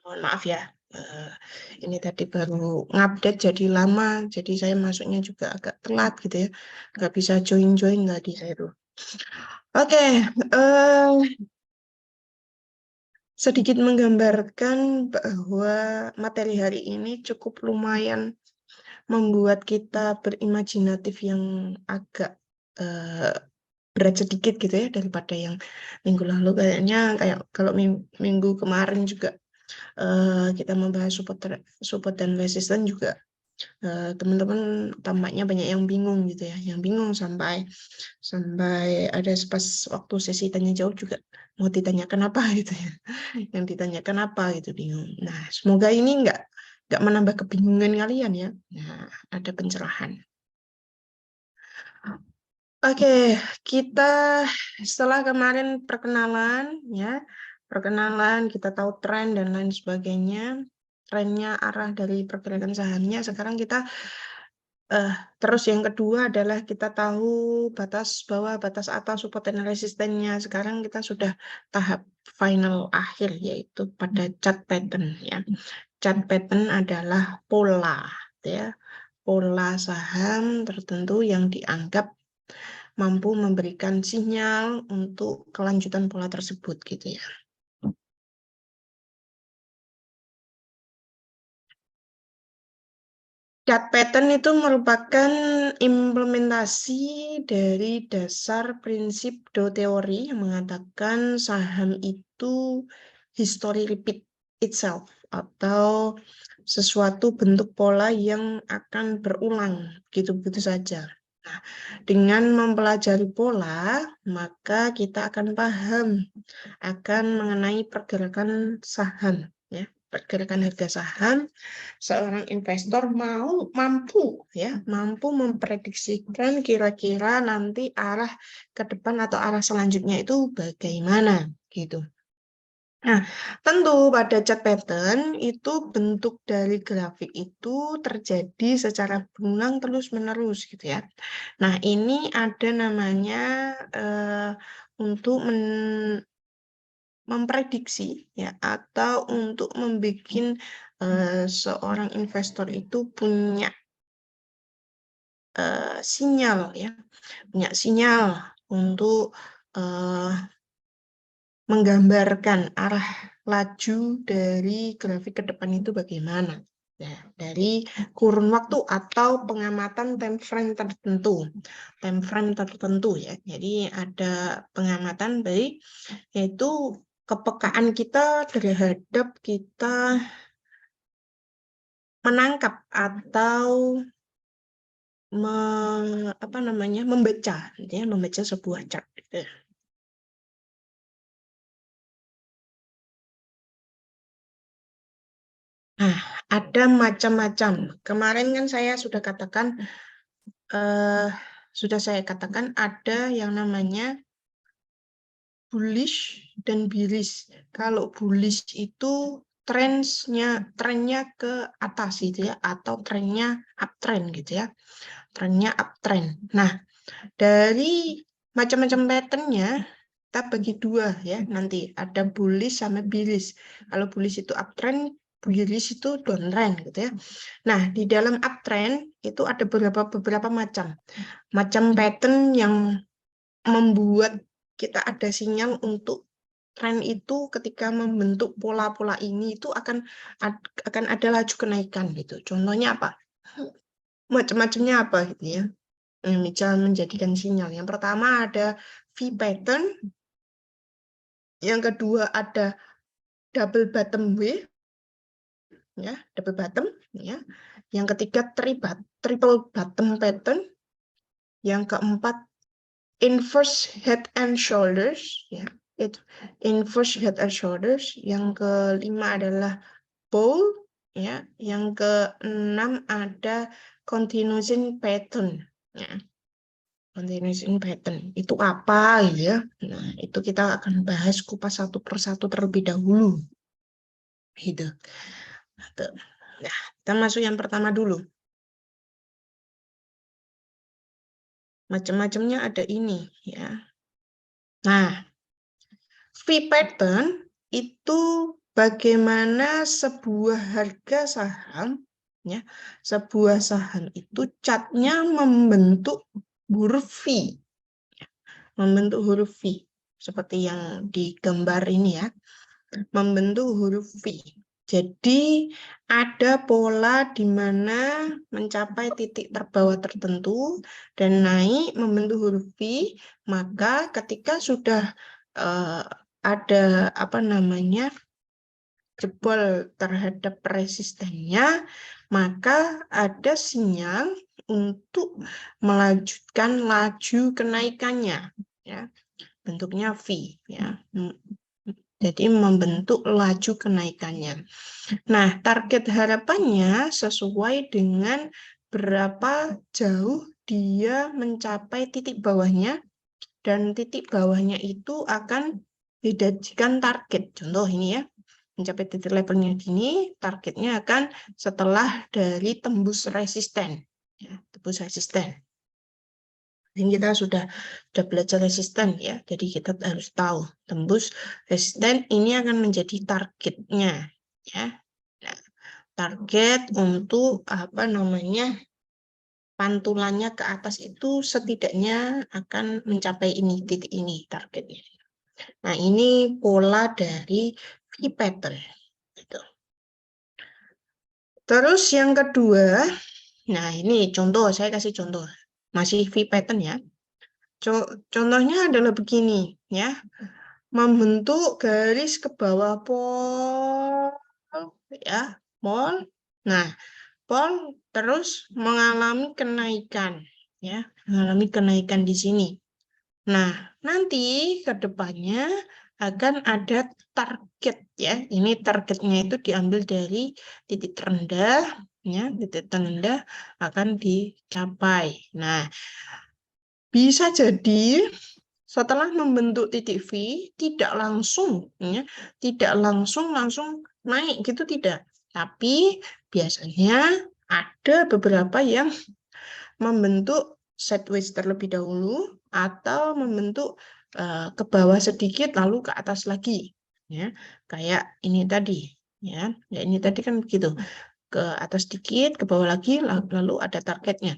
Mohon maaf ya, ini tadi baru ngupdate jadi lama, jadi saya masuknya juga agak telat gitu ya, nggak bisa join tadi saya tuh. Oke, sedikit menggambarkan bahwa materi hari ini cukup lumayan membuat kita berimajinatif yang agak berat sedikit gitu ya daripada yang minggu lalu. Kayaknya kayak kalau minggu kemarin juga kita membahas support dan resisten juga teman-teman tampaknya banyak yang bingung gitu ya, yang bingung sampai ada pas waktu sesi tanya jawab juga mau ditanyakan apa gitu ya, yang ditanyakan apa gitu bingung. Nah, semoga ini nggak menambah kebingungan kalian ya. Nah, ada pencerahan. Oke, kita setelah kemarin perkenalan, kita tahu tren dan lain sebagainya, trennya, arah dari pergerakan sahamnya. Sekarang kita terus yang kedua adalah kita tahu batas bawah, batas atas, support dan resistennya. Sekarang kita sudah tahap final akhir, yaitu pada chart pattern ya. Chart pattern adalah pola ya, pola saham tertentu yang dianggap mampu memberikan sinyal untuk kelanjutan pola tersebut gitu ya. Chart pattern itu merupakan implementasi dari dasar prinsip Dow teori yang mengatakan saham itu history repeat itself atau sesuatu bentuk pola yang akan berulang gitu-gitu saja. Nah, dengan mempelajari pola, maka kita akan paham akan mengenai pergerakan saham ya, pergerakan harga saham. Seorang investor mampu memprediksikan kira-kira nanti arah ke depan atau arah selanjutnya itu bagaimana gitu. Nah, tentu pada chart pattern itu bentuk dari grafik itu terjadi secara berulang terus-menerus gitu ya. Nah, ini ada namanya untuk memprediksi ya atau untuk membuat seorang investor itu punya sinyal ya, punya sinyal untuk menggambarkan arah laju dari grafik ke depan itu bagaimana. Ya, dari kurun waktu atau pengamatan time frame tertentu ya. Jadi ada pengamatan baik yaitu kepekaan kita terhadap kita menangkap atau membaca sebuah chart. Nah, ada macam-macam. Kemarin kan saya sudah katakan ada yang namanya bullish dan bearish. Kalau bullish itu trennya ke atas gitu ya, atau trennya uptrend gitu ya, trennya uptrend. Nah, dari macam-macam patternnya kita bagi dua ya, nanti ada bullish sama bearish. Kalau bullish itu uptrend, bearish itu downtrend gitu ya. Nah, di dalam uptrend itu ada beberapa macam pattern yang membuat kita ada sinyal untuk tren itu ketika membentuk pola-pola ini itu akan ada laju kenaikan gitu. Contohnya apa? Macam-macamnya apa gitu ya. Misal menjadikan sinyal. Yang pertama ada V pattern, yang kedua ada double bottom wave ya, double bottom ya. Yang ketiga triple bottom pattern, yang keempat inverse head and shoulders ya. Itu inverse head and shoulders, yang kelima adalah bowl ya, yang keenam ada continuation pattern ya. Continuation pattern itu apa gitu ya. Nah, itu kita akan bahas kupas satu persatu terlebih dahulu gitu. Nah, kita masuk yang pertama dulu. Macam-macamnya ada ini ya. Nah, V pattern itu bagaimana sebuah harga saham, ya, sebuah saham itu catnya membentuk huruf V, membentuk huruf V, seperti yang di gambar ini ya, membentuk huruf V. Jadi ada pola di mana mencapai titik terbawah tertentu dan naik membentuk huruf V, maka ketika sudah ada apa namanya jebol terhadap resistennya, maka ada sinyal untuk melanjutkan laju kenaikannya, ya, bentuknya V, ya. Jadi membentuk laju kenaikannya. Nah, target harapannya sesuai dengan berapa jauh dia mencapai titik bawahnya, dan titik bawahnya itu akan dijadikan target. Contoh ini ya, mencapai titik levelnya gini, targetnya akan setelah dari tembus resisten. Ya, tembus resisten. Ini kita sudah belajar resisten ya, jadi kita harus tahu tembus resisten ini akan menjadi targetnya ya. Nah, target untuk apa namanya pantulannya ke atas itu setidaknya akan mencapai ini, titik ini targetnya. Nah, ini pola dari V pattern gitu. Terus yang kedua, nah ini contoh, saya kasih contoh masih V pattern ya. Contohnya adalah begini ya, membentuk garis ke bawah pol ya, pol. Nah, pol terus mengalami kenaikan ya, mengalami kenaikan di sini. Nah, nanti ke depannya akan ada target ya. Ini targetnya itu diambil dari titik terendah ya, titik terendah akan dicapai. Nah, bisa jadi setelah membentuk titik V tidak langsung ya, tidak langsung naik gitu tidak. Tapi biasanya ada beberapa yang membentuk sideways terlebih dahulu atau membentuk ke bawah sedikit lalu ke atas lagi ya. Kayak ini tadi ya. Ya ini tadi kan begitu. Ke atas sedikit, ke bawah lagi lalu ada targetnya.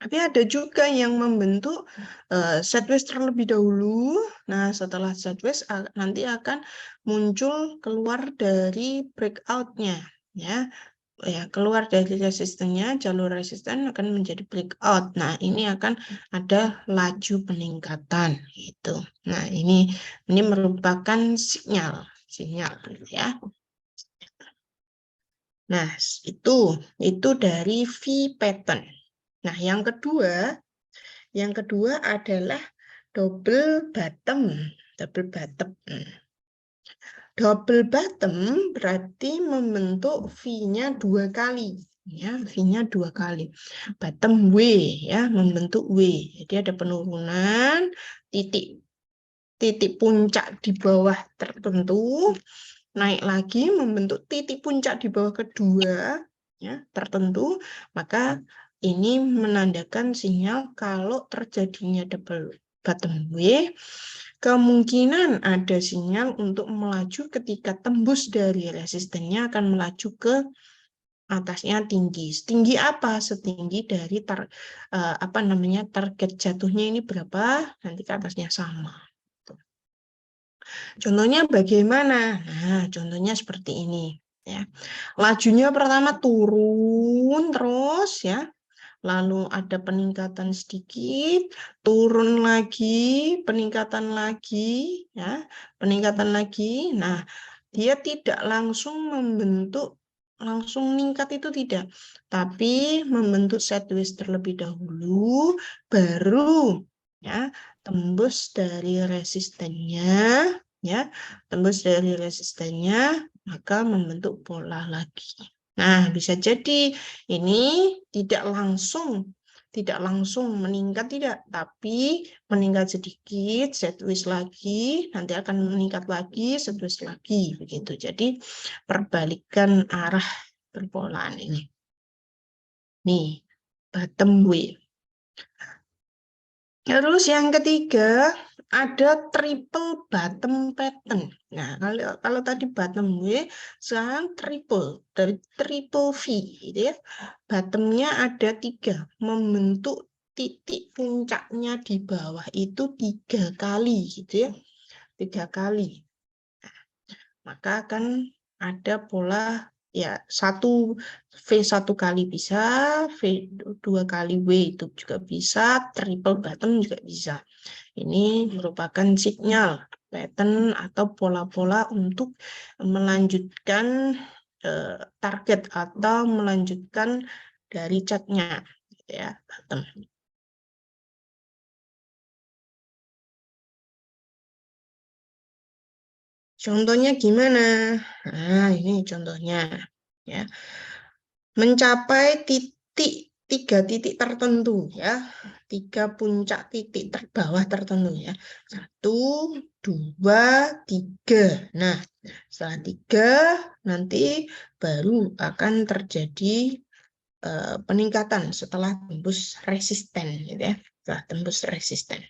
Tapi ada juga yang membentuk sideways terlebih dahulu. Nah, setelah sideways nanti akan muncul keluar dari breakout-nya. Ya, keluar dari resistennya, jalur resisten akan menjadi breakout. Nah, ini akan ada laju peningkatan. Gitu. Nah, ini merupakan sinyal ya. Nah, itu dari V pattern. Nah, yang kedua adalah double bottom. Double bottom. Double bottom berarti membentuk V-nya 2 kali. Ya, V-nya 2 kali. Bottom W ya, membentuk W. Jadi ada penurunan, titik puncak di bawah tertentu, naik lagi membentuk titik puncak di bawah kedua ya, tertentu, maka ini menandakan sinyal kalau terjadinya double bottom W, kemungkinan ada sinyal untuk melaju ketika tembus dari resistennya akan melaju ke atasnya tinggi. Setinggi apa? Setinggi dari target jatuhnya ini berapa, nanti ke atasnya sama. Contohnya bagaimana? Nah, contohnya seperti ini ya. Lajunya pertama turun terus ya. Lalu ada peningkatan sedikit, turun lagi, peningkatan lagi ya, peningkatan lagi. Nah, dia tidak langsung membentuk langsung meningkat itu tidak, tapi membentuk sideways terlebih dahulu, baru ya tembus dari resistennya ya, tembus dari resistennya maka membentuk pola lagi. Nah, bisa jadi ini tidak langsung meningkat tidak, tapi meningkat sedikit, sideways lagi, nanti akan meningkat lagi, sideways lagi begitu. Jadi perbalikan arah perpolaan ini. Nih, bottom W. Terus yang ketiga ada triple bottom pattern. Nah, kalau tadi bottom W, sekarang triple dari triple V, gitu ya. Bottomnya ada 3, membentuk titik puncaknya di bawah itu 3 kali, gitu ya, 3 kali. Maka akan ada pola ya V1 kali bisa, V2 kali W itu juga bisa, triple bottom juga bisa. Ini merupakan sinyal pattern atau pola-pola untuk melanjutkan target atau melanjutkan dari catnya, gitu ya, bottom. Contohnya gimana? Nah, ini contohnya ya. Mencapai tiga titik tertentu ya, 3 puncak titik terbawah tertentu ya. 1, 2, 3. Nah, setelah 3 nanti baru akan terjadi peningkatan setelah tembus resisten, gitu ya. Setelah tembus resisten.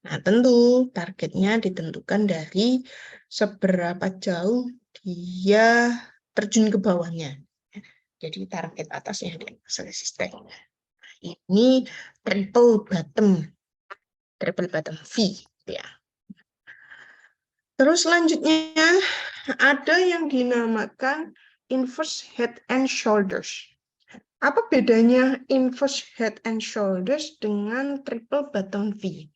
Nah, tentu targetnya ditentukan dari seberapa jauh dia terjun ke bawahnya. Jadi target atasnya di atas resisten. Ini triple bottom V, ya. Terus selanjutnya ada yang dinamakan inverse head and shoulders. Apa bedanya inverse head and shoulders dengan triple bottom V?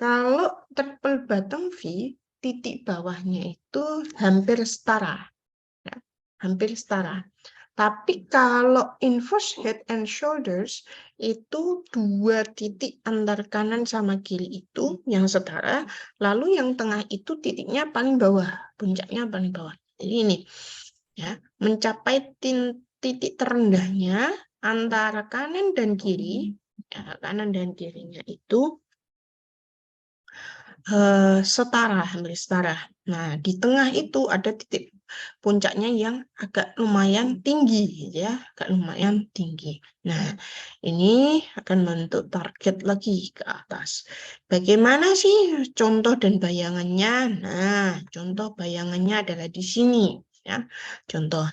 Kalau triple bottom V, titik bawahnya itu hampir setara. Ya, hampir setara. Tapi kalau inverse head and shoulders, itu 2 titik antar kanan sama kiri itu yang setara, lalu yang tengah itu titiknya paling bawah, puncaknya paling bawah. Jadi ini, ya, mencapai titik terendahnya antara kanan dan kiri, ya, kanan dan kirinya itu setara, hampir setara. Nah, di tengah itu ada titik puncaknya yang agak lumayan tinggi, ya, agak lumayan tinggi. Nah, ini akan membentuk target lagi ke atas. Bagaimana sih contoh dan bayangannya? Nah, contoh bayangannya adalah di sini, ya. Contoh.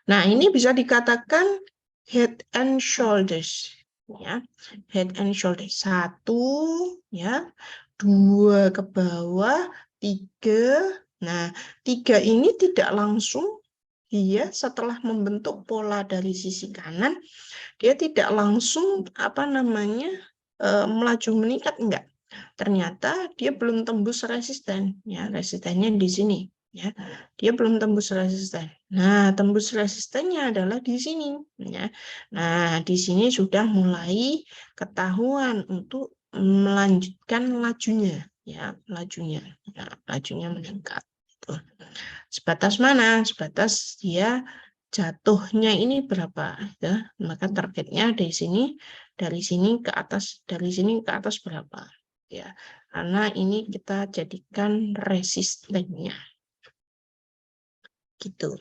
Nah, ini bisa dikatakan head and shoulders, ya. Head and shoulders. 1, ya. 2 ke bawah, 3. Nah, 3 ini tidak langsung dia setelah membentuk pola dari sisi kanan, dia tidak langsung melaju meningkat, enggak. Ternyata dia belum tembus resisten, ya, resistennya di sini, ya. Dia belum tembus resisten. Nah, tembus resistennya adalah di sini, ya. Nah, di sini sudah mulai ketahuan untuk melanjutkan lajunya, ya, lajunya. Nah, lajunya meningkat. Gitu. Sebatas mana? Sebatas dia jatuhnya ini berapa, ya. Maka targetnya dari sini ke atas, dari sini ke atas berapa, ya. Karena ini kita jadikan resistennya. Gitu.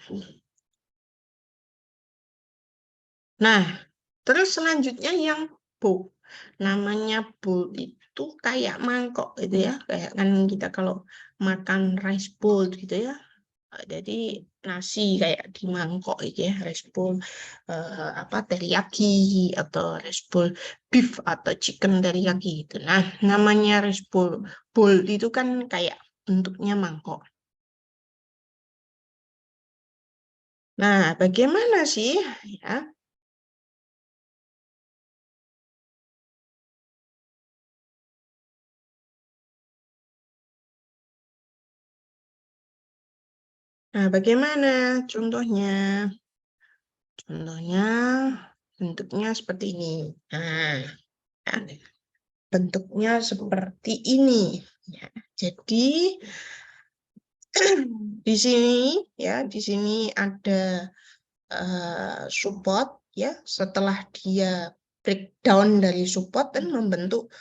Nah, terus selanjutnya yang bowl. Namanya bowl itu kayak mangkok gitu ya, kayak kan kita kalau makan rice bowl gitu ya. Jadi nasi kayak di mangkok gitu ya, rice bowl teriyaki atau rice bowl beef atau chicken teriyaki gitu. Nah, namanya rice bowl itu kan kayak bentuknya mangkok. Nah, bagaimana sih ya? Nah, bagaimana contohnya? Contohnya bentuknya seperti ini. Nah, ya, bentuknya seperti ini. Ya, jadi di sini ada support, ya. Setelah dia breakdown dari support dan membentuk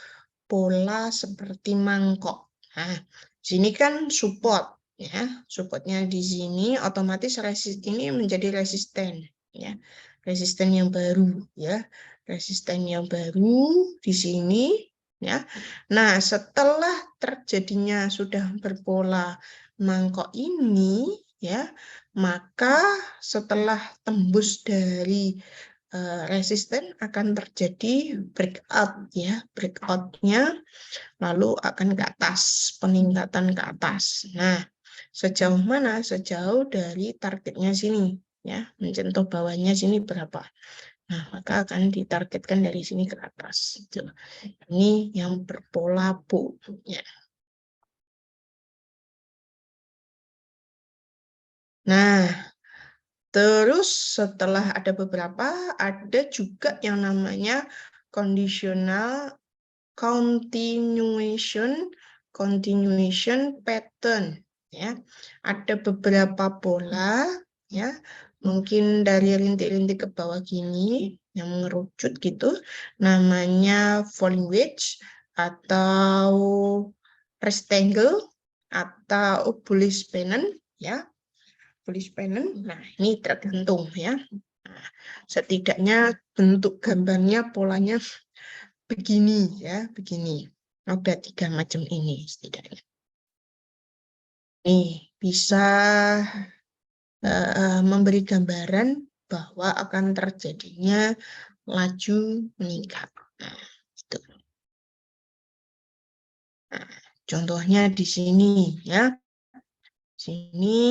pola seperti mangkok. Nah, sini kan support, ya. Supportnya di sini otomatis ini menjadi resisten, ya. Resisten yang baru, ya. Resisten yang baru di sini, ya. Nah, setelah terjadinya sudah berpola mangkok ini, ya, maka setelah tembus dari resisten akan terjadi breakout, ya, breakoutnya lalu akan ke atas, peningkatan ke atas. Nah, sejauh mana? Sejauh dari targetnya sini, ya, menyentuh bawahnya sini berapa? Nah, maka akan ditargetkan dari sini ke atas. Ini yang berpola Bu. Ya. Nah, terus setelah ada beberapa, ada juga yang namanya conditional continuation pattern. Ya, ada beberapa pola, ya, mungkin dari rintik-rintik ke bawah gini yang mengerucut gitu, namanya falling wedge atau rectangle atau bullish pennant, ya, bullish pennant. Nah, ini tergantung, ya. Nah, setidaknya bentuk gambarnya polanya begini, ya, begini. Ada 3 macam ini setidaknya. Nih, bisa memberi gambaran bahwa akan terjadinya laju meningkat. Nah, itu. Nah, contohnya di sini, ya. Sini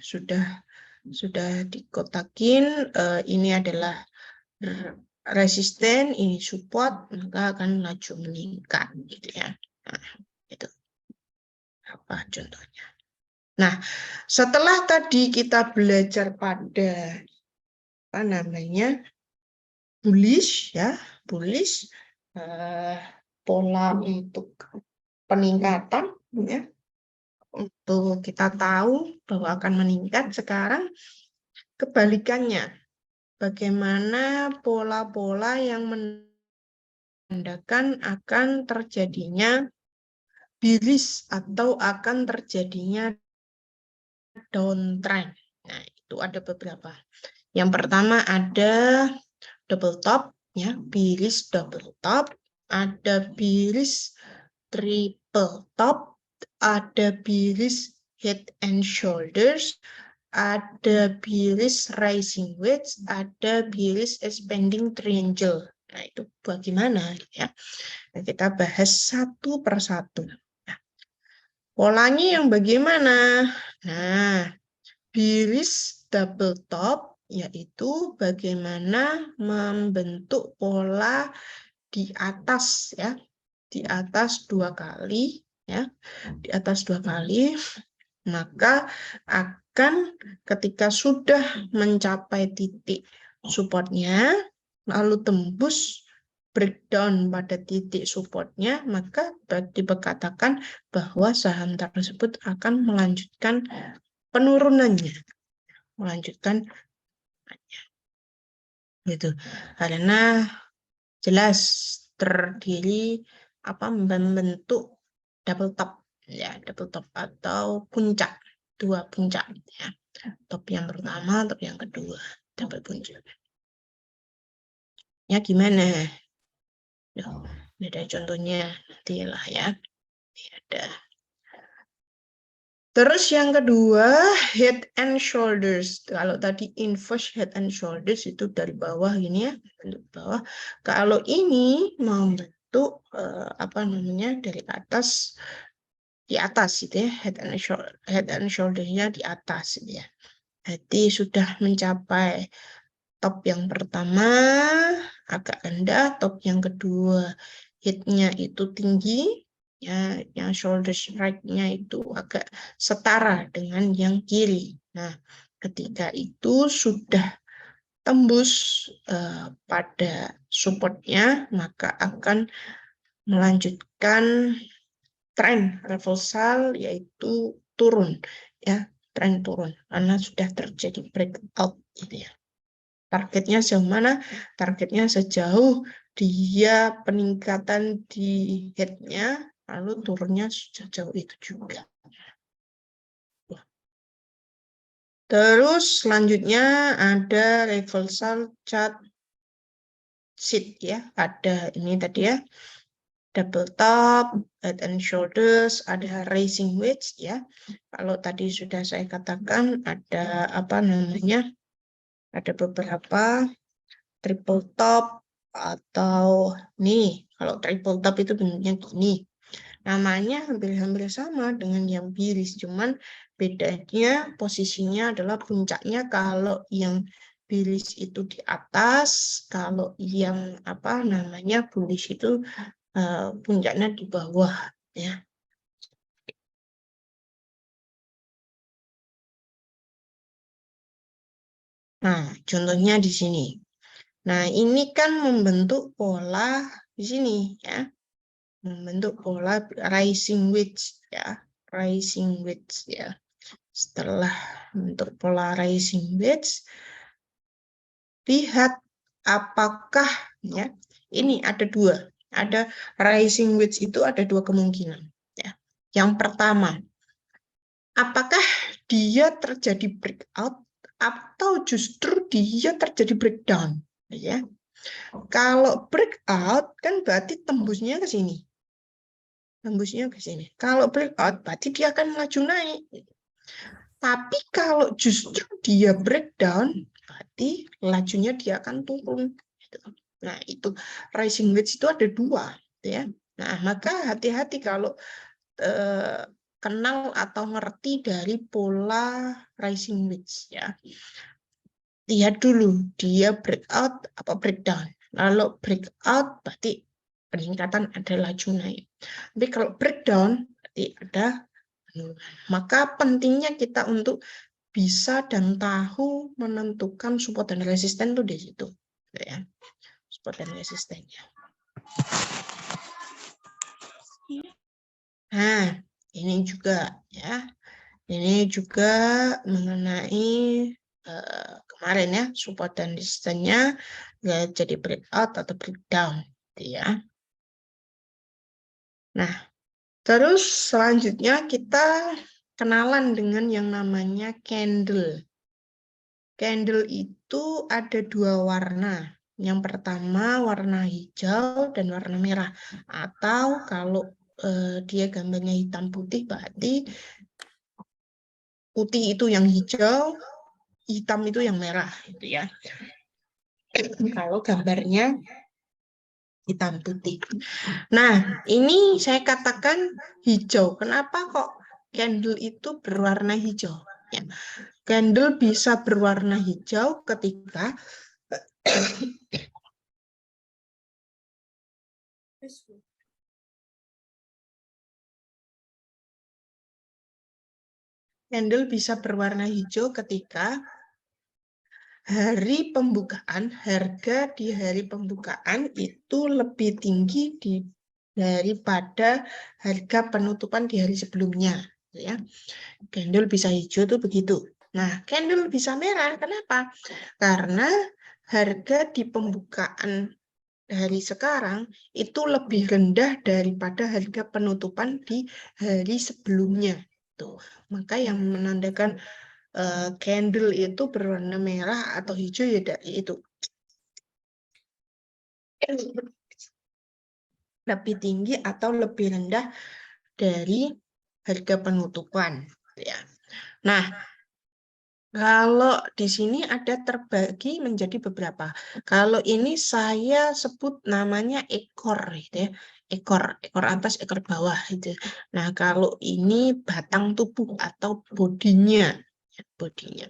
sudah dikotakin, ini adalah resisten, ini support, maka akan laju meningkat, gitu ya. Nah, itu apa contohnya. Nah, setelah tadi kita belajar pada apa namanya bullish, ya, bullish, pola untuk peningkatan, ya, untuk kita tahu bahwa akan meningkat. Sekarang kebalikannya, bagaimana pola-pola yang menandakan akan terjadinya bearish atau akan terjadinya downtrend. Nah, itu ada beberapa. Yang pertama ada double top, ya, bearish double top, ada bearish triple top, ada bearish head and shoulders, ada bearish rising wedge, ada bearish expanding triangle. Nah, itu bagaimana, ya? Nah, kita bahas satu persatu. Nah, polanya yang bagaimana? Nah, bearish double top yaitu bagaimana membentuk pola di atas, ya, di atas 2 kali, ya, di atas 2 kali, maka akan ketika sudah mencapai titik supportnya lalu tembus breakdown pada titik supportnya, maka dikatakan bahwa saham tersebut akan melanjutkan penurunannya, melanjutkan gitu, karena jelas terdiri apa membentuk double top, ya, double top atau puncak, 2 puncak, ya, top yang pertama, top yang kedua, double puncak. Ya, gimana? Ada contohnya nantilah, ya. Ini ada. Terus yang kedua, head and shoulders. Kalau tadi inverse head and shoulders itu dari bawah gini, ya, bentuk bawah. Kalau ini membentuk apa namanya dari atas di atas gitu, ya, head and shoulder-nya di atas gitu, ya. Jadi sudah mencapai top yang pertama agak rendah, top yang kedua head-nya itu tinggi, ya, yang shoulder right-nya itu agak setara dengan yang kiri. Nah, ketika itu sudah tembus pada support-nya, maka akan melanjutkan tren reversal, yaitu turun, ya, tren turun karena sudah terjadi breakout gitu, ya. Targetnya sejauh mana? Targetnya sejauh dia peningkatan di head-nya, lalu turunnya sejauh itu juga. Terus selanjutnya ada reversal chart sheet, ya. Ada ini tadi, ya. double top, head and shoulders, ada raising wedge ya. Kalau tadi sudah saya katakan ada apa namanya? Ada beberapa triple top atau nih, kalau triple top itu bentuknya gini. Namanya hampir-hampir sama dengan yang biris, cuman bedanya posisinya adalah puncaknya kalau yang biris itu di atas, kalau yang apa namanya bullish itu puncaknya di bawah ya. Nah, contohnya di sini. Nah, ini kan membentuk pola di sini ya. Membentuk pola rising wedge ya. Rising wedge ya. Setelah bentuk pola rising wedge, lihat apakah ya. Ini ada dua. Ada rising wedge itu ada dua kemungkinan ya. Yang pertama, apakah dia terjadi breakout atau justru dia terjadi breakdown ya. Kalau breakout kan berarti tembusnya ke sini. Tembusnya ke sini. Kalau breakout berarti dia akan melaju naik. Tapi kalau justru dia breakdown berarti lajunya dia akan turun. Nah, itu rising wedge itu ada dua ya. Nah, maka hati-hati kalau kenal atau ngerti dari pola rising wedge ya. Lihat dulu dia breakout apa breakdown. Kalau breakout berarti peningkatan ada laju naik. Tapi kalau breakdown berarti ada penurunan. Maka pentingnya kita untuk bisa dan tahu menentukan support dan resisten itu di situ ya. Support dan resistennya. Nah, ini juga ya. Ini juga mengenai kemarin ya, support dan resistennya ya, jadi breakout atau breakdown ya. Nah, terus selanjutnya kita kenalan dengan yang namanya candle. Candle itu ada dua warna. Yang pertama warna hijau dan warna merah. Atau kalau dia gambarnya hitam putih berarti putih itu yang hijau, hitam itu yang merah gitu ya. Kalau gambarnya hitam putih. Nah, ini saya katakan hijau. Kenapa kok candle itu berwarna hijau? Ya. Candle bisa berwarna hijau ketika candle bisa berwarna hijau ketika hari pembukaan, harga di hari pembukaan itu lebih tinggi daripada harga penutupan di hari sebelumnya. Ya. Candle bisa hijau tuh begitu. Nah, candle bisa merah. Kenapa? Karena harga di pembukaan hari sekarang itu lebih rendah daripada harga penutupan di hari sebelumnya. Tuh. Maka yang menandakan candle itu berwarna merah atau hijau ya dari itu. Lebih tinggi atau lebih rendah dari harga penutupan. Ya. Nah, kalau di sini ada terbagi menjadi beberapa. Kalau ini saya sebut namanya ekor, gitu ya. Ekor atas, ekor bawah, gitu. Nah, kalau ini batang tubuh atau bodinya, bodinya.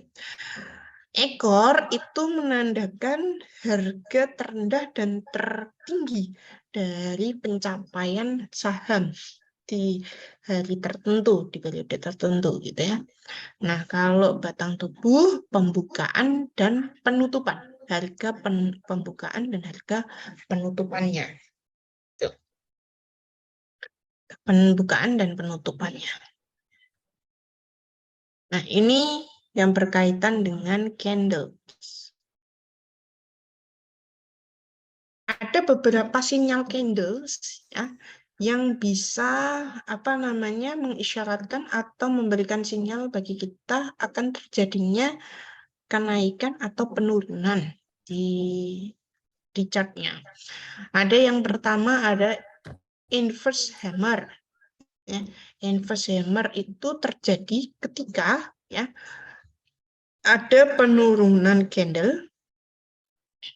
Ekor itu menandakan harga terendah dan tertinggi dari pencapaian saham di hari tertentu, di periode tertentu, gitu ya. Nah, kalau batang tubuh, pembukaan dan penutupan. Harga pembukaan dan harga penutupannya. Tuh. Pembukaan dan penutupannya. Nah, ini yang berkaitan dengan candle. Ada beberapa sinyal candles ya, yang bisa apa namanya mengisyaratkan atau memberikan sinyal bagi kita akan terjadinya kenaikan atau penurunan di chartnya. Ada yang pertama ada inverse hammer. Ya, inverse hammer itu terjadi ketika ya ada penurunan candle,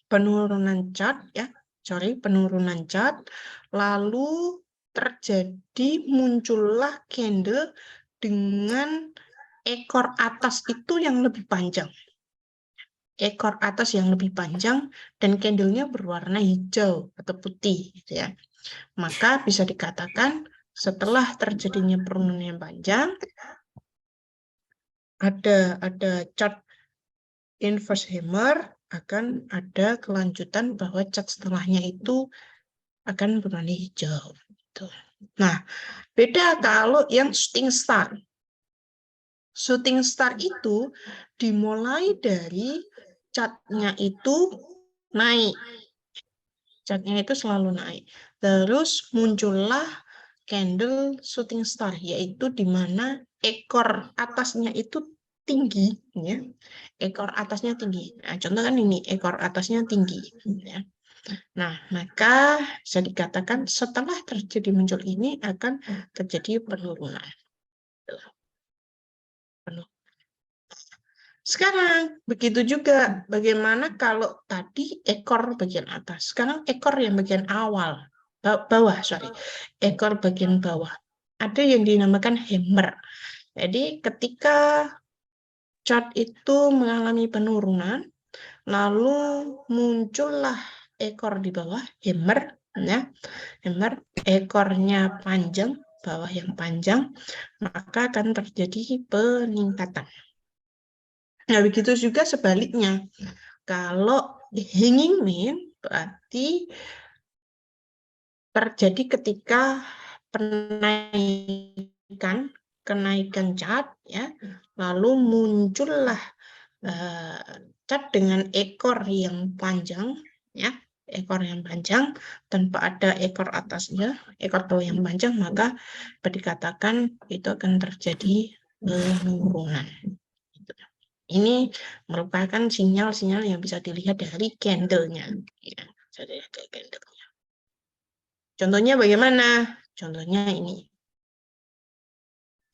penurunan chart ya, penurunan chart, lalu terjadi muncullah candle dengan ekor atas itu yang lebih panjang. Ekor atas yang lebih panjang dan candlenya berwarna hijau atau putih gitu ya. Maka bisa dikatakan setelah terjadinya penurunan yang panjang, ada chart inverse hammer, akan ada kelanjutan bahwa chart setelahnya itu akan berwarna hijau. Gitu. Nah, beda kalau yang shooting star. Shooting star itu dimulai dari chartnya itu naik. Chartnya itu selalu naik. Terus muncullah candle shooting star, yaitu di mana ekor atasnya itu tinggi, ya. Ekor atasnya tinggi. Nah, contoh kan ini, ekor atasnya tinggi. Ya. Nah, maka bisa dikatakan setelah terjadi muncul ini akan terjadi penurunan. Sekarang, begitu juga bagaimana kalau tadi ekor bagian atas. Sekarang ekor yang bagian awal, bawah, ekor bagian bawah. Ada yang dinamakan hammer. Jadi ketika chart itu mengalami penurunan, lalu muncullah ekor di bawah, hammer, ya, hammer, ekornya panjang, bawah yang panjang, maka akan terjadi peningkatan. Nah, begitu juga sebaliknya. Kalau hanging man berarti terjadi ketika kenaikan chart ya, lalu muncullah chart dengan ekor yang panjang ya, ekor yang panjang tanpa ada ekor atasnya, ekor bawah yang panjang, maka dikatakan itu akan terjadi penurunan. Ini merupakan sinyal-sinyal yang bisa dilihat dari candle-nya. Ya, dari candle-nya. Contohnya bagaimana? Contohnya ini.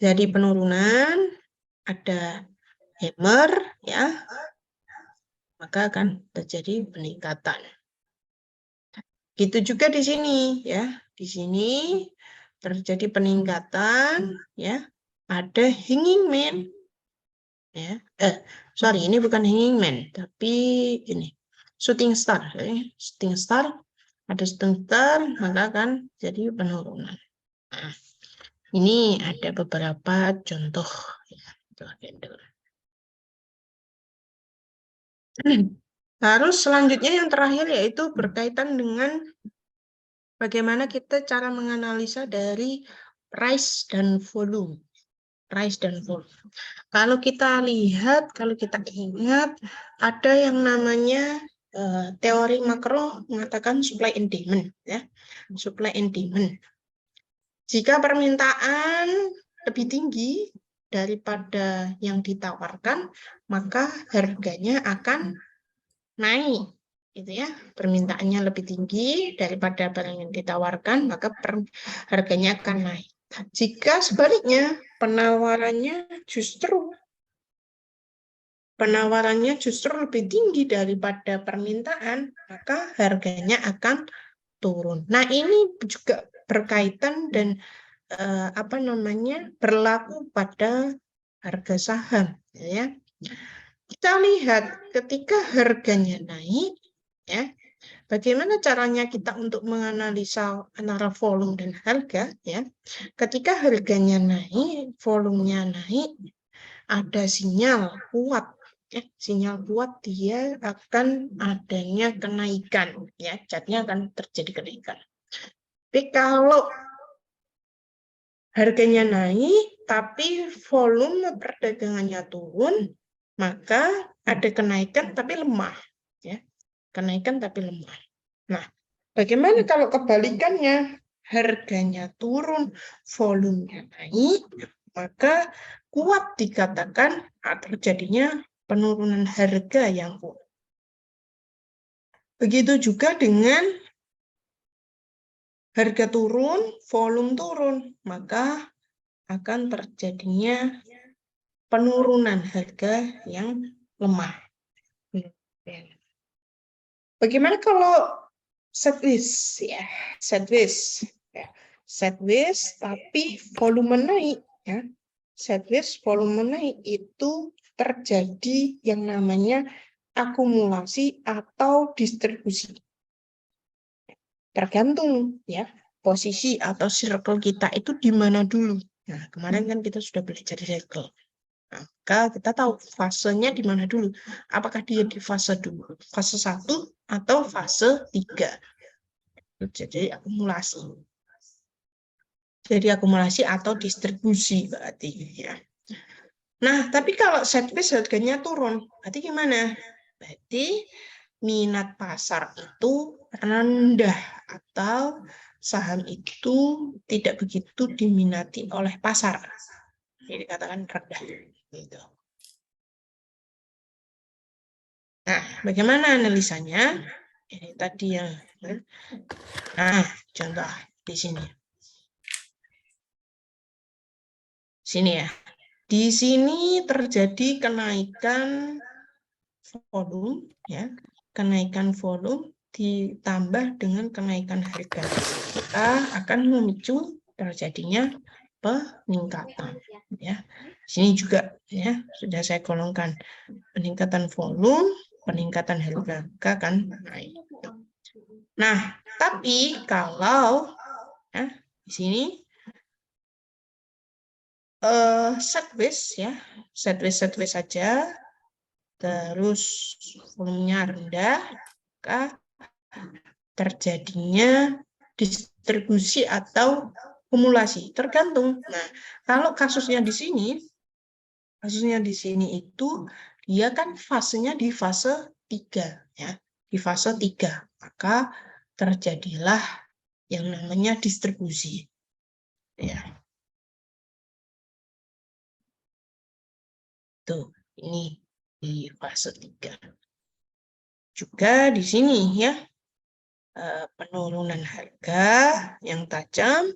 Jadi penurunan, ada hammer, ya, maka akan terjadi peningkatan. Gitu juga di sini, ya. Di sini terjadi peningkatan, ya. Ada hanging man, ya. Sorry, ini bukan hanging man, tapi ini shooting star, ya. Shooting star, ada shooting star, maka akan jadi penurunan. Nah, ini ada beberapa contoh, ya, candle. Harus selanjutnya yang terakhir yaitu berkaitan dengan bagaimana kita cara menganalisa dari price dan volume. Price dan volume. Kalau kita lihat, kalau kita ingat, ada yang namanya teori makro mengatakan supply and demand, ya, supply and demand. Jika permintaan lebih tinggi daripada yang ditawarkan, maka harganya akan naik, gitu ya. Permintaannya lebih tinggi daripada barang yang ditawarkan, maka harganya akan naik. Jika sebaliknya penawarannya justru lebih tinggi daripada permintaan, maka harganya akan turun. Nah, ini juga berkaitan dan berlaku pada harga saham, ya. Kita lihat ketika harganya naik, ya, bagaimana caranya kita untuk menganalisa antara volume dan harga, ya. Ketika harganya naik, volumenya naik, ada sinyal kuat, ya. Sinyal kuat dia akan adanya kenaikan, ya. Chartnya akan terjadi kenaikan. Tapi kalau harganya naik, tapi volume perdagangannya turun, maka ada kenaikan tapi lemah, ya. Kenaikan tapi lemah. Nah, bagaimana kalau kebalikannya? Harganya turun, volumenya naik, maka kuat dikatakan terjadinya penurunan harga yang kuat. Begitu juga dengan harga turun, volume turun, maka akan terjadinya penurunan harga yang lemah. Bagaimana kalau sideways ya, sideways ya. Sideways tapi volume naik ya. Sideways volume naik itu terjadi yang namanya akumulasi atau distribusi. Tergantung ya posisi atau circle kita itu di mana dulu. Nah, kemarin kan kita sudah belajar circle. Maka kita tahu fasenya di mana dulu. Apakah dia di fase dulu, fase 1 atau fase 3. Jadi akumulasi. Jadi akumulasi atau distribusi berarti ya. Nah, tapi kalau sideways harganya turun, berarti gimana? Berarti minat pasar itu rendah atau saham itu tidak begitu diminati oleh pasar. Jadi dikatakan rendah gitu. Nah, bagaimana analisanya? Ini tadi yang contoh di sini. Sini ya. Di sini terjadi kenaikan volume ya. Kenaikan volume ditambah dengan kenaikan harga. Maka akan memicu terjadinya peningkatan ya. Sini juga ya sudah saya golongkan peningkatan volume, peningkatan harga kan naik. Nah, tapi kalau ya, di sini sideways ya, sideways saja, terus volumenya rendah, maka terjadinya distribusi atau akumulasi, tergantung. Nah, kalau kasusnya di sini itu dia kan fasenya di fase 3 ya, di fase 3. Maka terjadilah yang namanya distribusi. Ya. Tuh, ini di fase 3. Juga di sini ya, penurunan harga yang tajam,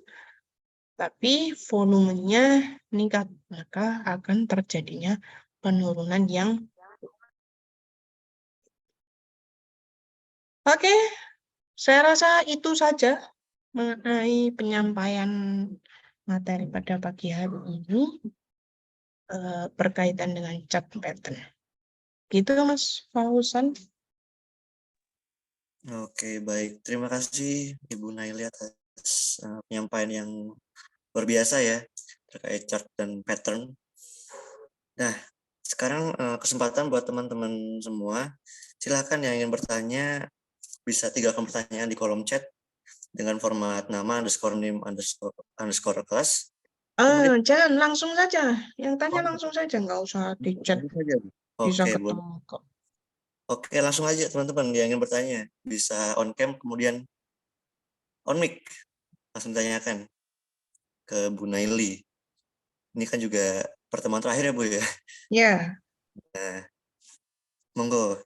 tapi volumenya meningkat, maka akan terjadinya penurunan yang Oke, saya rasa itu saja mengenai penyampaian materi pada pagi hari ini berkaitan dengan chart pattern. Gitu Mas Fauzan. Oke, baik. Terima kasih Ibu Naili atas penyampaian yang luar biasa ya terkait chart dan pattern. Nah, sekarang kesempatan buat teman-teman semua. Silakan yang ingin bertanya bisa tinggalkan pertanyaan di kolom chat dengan format nama _name _ kelas. Jangan langsung saja. Yang tanya langsung saja, nggak usah di chat. Bisa Oke, ketemu kok. Oke, langsung aja teman-teman yang ingin bertanya. Bisa on cam, kemudian on mic. Langsung tanyakan ke Bu Naili. Ini kan juga pertemuan terakhir ya Bu ya? Ya. Nah, monggo.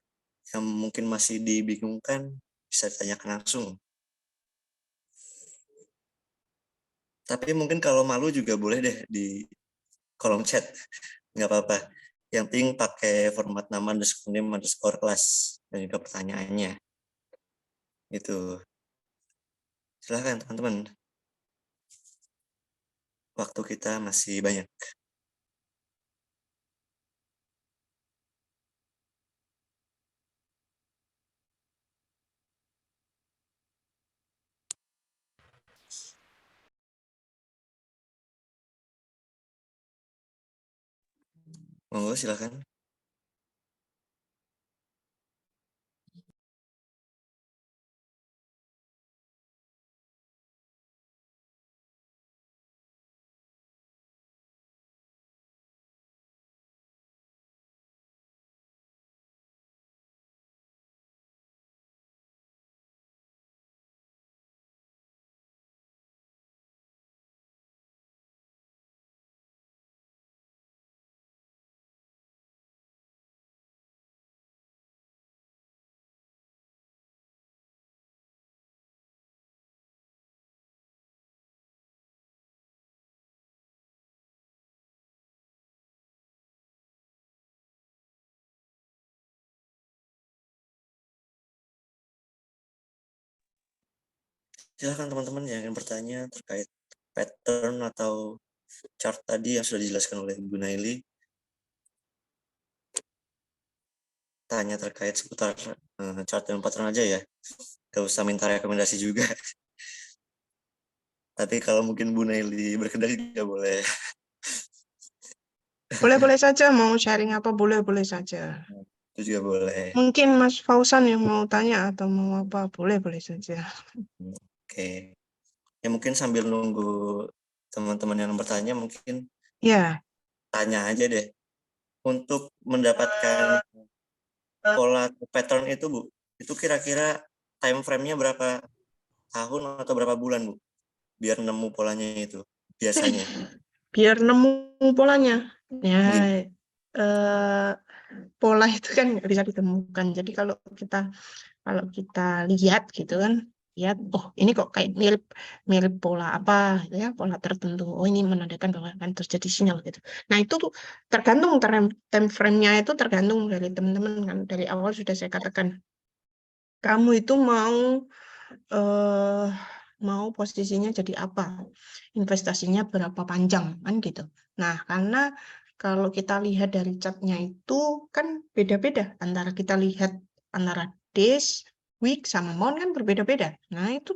Yang mungkin masih dibingungkan, bisa ditanyakan langsung. Tapi mungkin kalau malu juga boleh deh di kolom chat. Nggak apa-apa. Yang penting pakai format nama _name _ kelas dan juga pertanyaannya. Itu. Silahkan teman-teman. Waktu kita masih banyak. Monggo silahkan. Silahkan teman-teman yang ingin bertanya terkait pattern atau chart tadi yang sudah dijelaskan oleh Ibu Naili. Tanya terkait seputar chart dan pattern aja ya. Gak usah minta rekomendasi juga. Tapi kalau mungkin Bu Naili berkenan juga boleh. Boleh-boleh saja mau sharing apa, boleh-boleh saja. Itu juga boleh. Mungkin Mas Fausan yang mau tanya atau mau apa, boleh-boleh saja. Oke. Ya mungkin sambil nunggu teman-teman yang bertanya, mungkin Ya, tanya aja deh. Untuk mendapatkan pola pattern itu, Bu, itu kira-kira time frame-nya berapa tahun atau berapa bulan, Bu? Biar nemu polanya itu, biasanya. biar nemu polanya. Ya, Iya. pola itu kan nggak bisa ditemukan. Jadi kalau kita lihat gitu kan, lihat, oh ini kok kayak mirip mirip pola apa, gitu ya, pola tertentu. Oh ini menandakan bahwa akan terjadi sinyal gitu. Nah itu tuh tergantung time frame-nya itu tergantung dari teman-teman kan. Dari awal sudah saya katakan, kamu itu eh, mau posisinya jadi apa, investasinya berapa panjang kan gitu. Nah karena kalau kita lihat dari chartnya itu kan beda-beda antara kita lihat antara days, week sama month kan berbeda-beda. Nah itu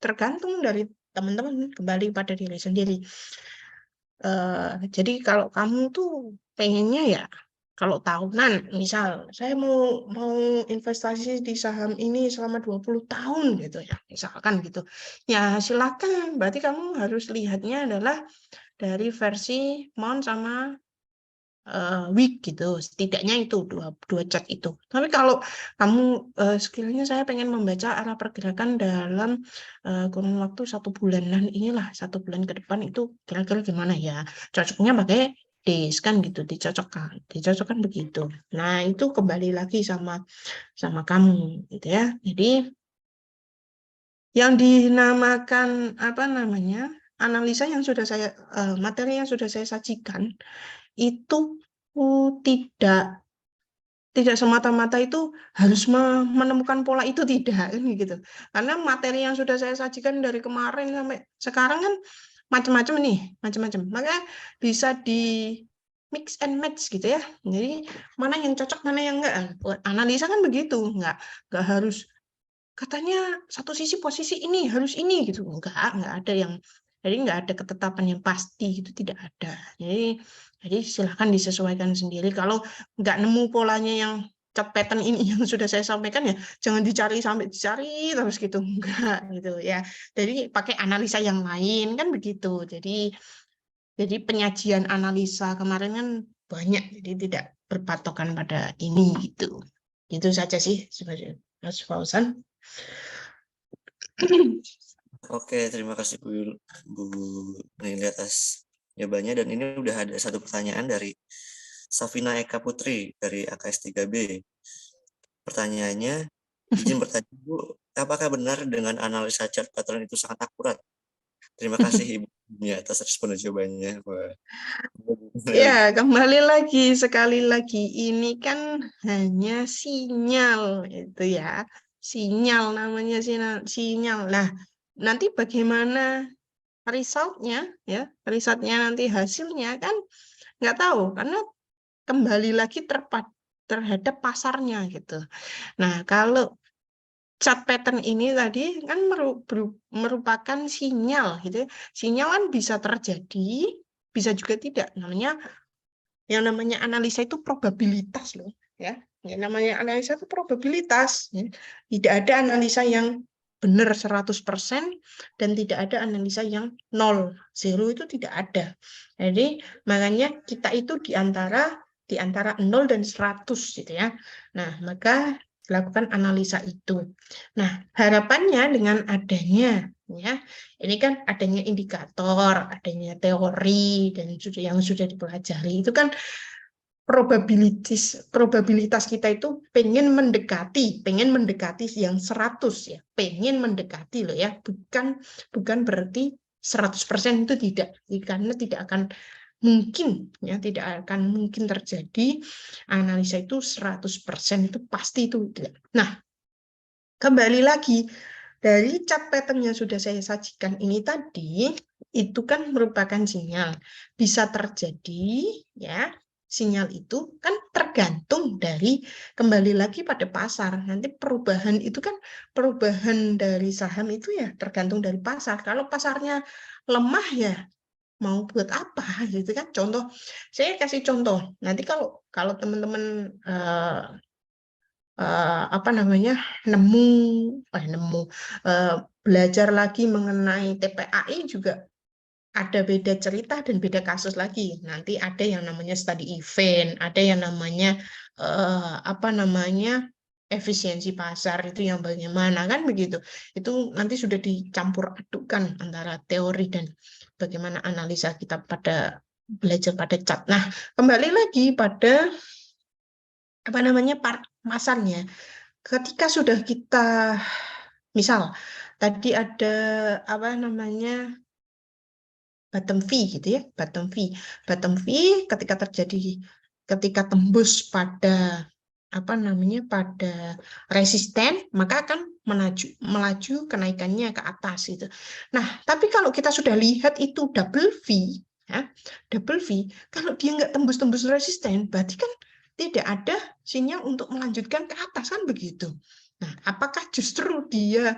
tergantung dari teman-teman, kembali pada diri sendiri. Jadi kalau kamu tuh pengennya ya kalau tahunan, misal saya mau investasi di saham ini selama 20 tahun gitu ya, misalkan gitu. Ya silakan, berarti kamu harus lihatnya adalah dari versi month sama week gitu. Setidaknya itu dua chart itu. Tapi kalau kamu skillnya saya pengen membaca arah pergerakan dalam kurun waktu 1 bulan, dan inilah 1 bulan ke depan itu kira-kira gimana ya. Cocoknya pakai days kan gitu, dicocokkan begitu. Nah itu kembali lagi sama kamu gitu ya. Jadi yang dinamakan apa namanya analisa yang sudah saya materi yang sudah saya sajikan itu tidak semata-mata itu harus menemukan pola itu, tidak kan gitu. Karena materi yang sudah saya sajikan dari kemarin sampai sekarang kan macam-macam nih, macam-macam. Maka bisa di mix and match gitu ya. Jadi mana yang cocok, mana yang enggak. Analisa kan begitu, enggak harus katanya satu sisi posisi ini harus ini gitu. Enggak ada yang, jadi enggak ada ketetapan yang pasti, itu tidak ada. Jadi silahkan disesuaikan sendiri. Kalau nggak nemu polanya yang chart pattern ini yang sudah saya sampaikan ya jangan dicari sampai dicari terus gitu, enggak gitu ya. Jadi pakai analisa yang lain kan begitu. Jadi penyajian analisa kemarin kan banyak, jadi tidak berpatokan pada ini gitu. Itu saja sih sebenarnya Mas Fauzan. Oke, terima kasih Bu Naili atas jawabannya. Dan ini udah ada satu pertanyaan dari Safina Eka Putri dari AKS 3B. Pertanyaannya, izin bertanya Bu, apakah benar dengan analisa chart pattern itu sangat akurat? Terima kasih Ibu atas respon dan jawabannya. Wah. Ya, kembali lagi, sekali lagi, ini kan hanya sinyal, itu ya. Sinyal namanya sinyal. Nah, nanti bagaimana resultnya, ya, resultnya nanti hasilnya kan nggak tahu, karena kembali lagi terhadap pasarnya gitu. Nah, kalau chart pattern ini tadi kan merupakan sinyal gitu ya. Sinyal kan bisa terjadi, bisa juga tidak. Yang namanya analisa itu probabilitas loh, ya. Yang namanya analisa itu probabilitas, ya. Tidak ada analisa yang benar 100% dan tidak ada analisa yang 0, 0 itu tidak ada. Jadi makanya kita itu di antara 0 dan 100 gitu ya. Nah, maka lakukan analisa itu. Nah, harapannya dengan adanya ya, ini kan adanya indikator, adanya teori dan yang sudah dipelajari itu kan probabilitas kita itu pengen mendekati yang 100 ya, pengen mendekati loh ya, bukan berarti 100% itu tidak, karena tidak akan mungkin ya, tidak akan mungkin terjadi analisa itu 100% itu pasti itu tidak. Nah, kembali lagi Dari chart pattern yang sudah saya sajikan ini tadi, itu kan merupakan sinyal. Bisa terjadi, ya, sinyal itu kan tergantung dari, kembali lagi pada pasar. Nanti perubahan itu kan, perubahan dari saham itu ya tergantung dari pasar. Kalau pasarnya lemah ya, mau buat apa gitu kan. Contoh, saya kasih contoh. Nanti kalau kalau teman-teman apa namanya nemu belajar lagi mengenai TPAI juga ada beda cerita dan beda kasus lagi. Nanti ada yang namanya study event, ada yang namanya apa namanya efisiensi pasar itu yang bagaimana kan begitu. Itu nanti sudah dicampur adukkan antara teori dan bagaimana analisa kita pada belajar pada chart. Nah, kembali lagi pada apa namanya pasarnya. Ketika sudah kita, misal tadi ada apa namanya bottom V gitu ya, bottom V ketika terjadi, ketika tembus pada apa namanya pada resisten, maka akan melaju kenaikannya ke atas itu. Nah, tapi kalau kita sudah lihat itu double V, ya, double V, kalau dia nggak tembus-tembus resisten, berarti kan tidak ada sinyal untuk melanjutkan ke atas kan begitu. Nah, apakah justru dia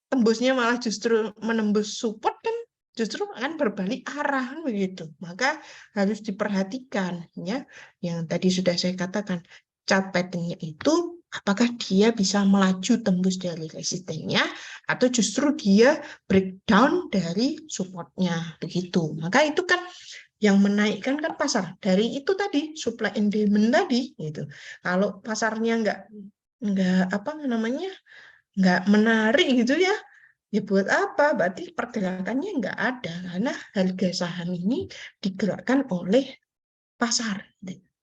tembusnya malah justru menembus support kan justru akan berbalik arah kan begitu. Maka harus diperhatikan ya yang tadi sudah saya katakan chart pattern-nya itu apakah dia bisa melaju tembus dari resistennya atau justru dia breakdown dari supportnya begitu. Maka itu kan yang menaikkan kan pasar dari itu tadi supply and demand tadi gitu. Kalau pasarnya nggak apa namanya nggak menarik gitu ya, ya buat apa? Berarti pergerakannya nggak ada karena harga saham ini digerakkan oleh pasar,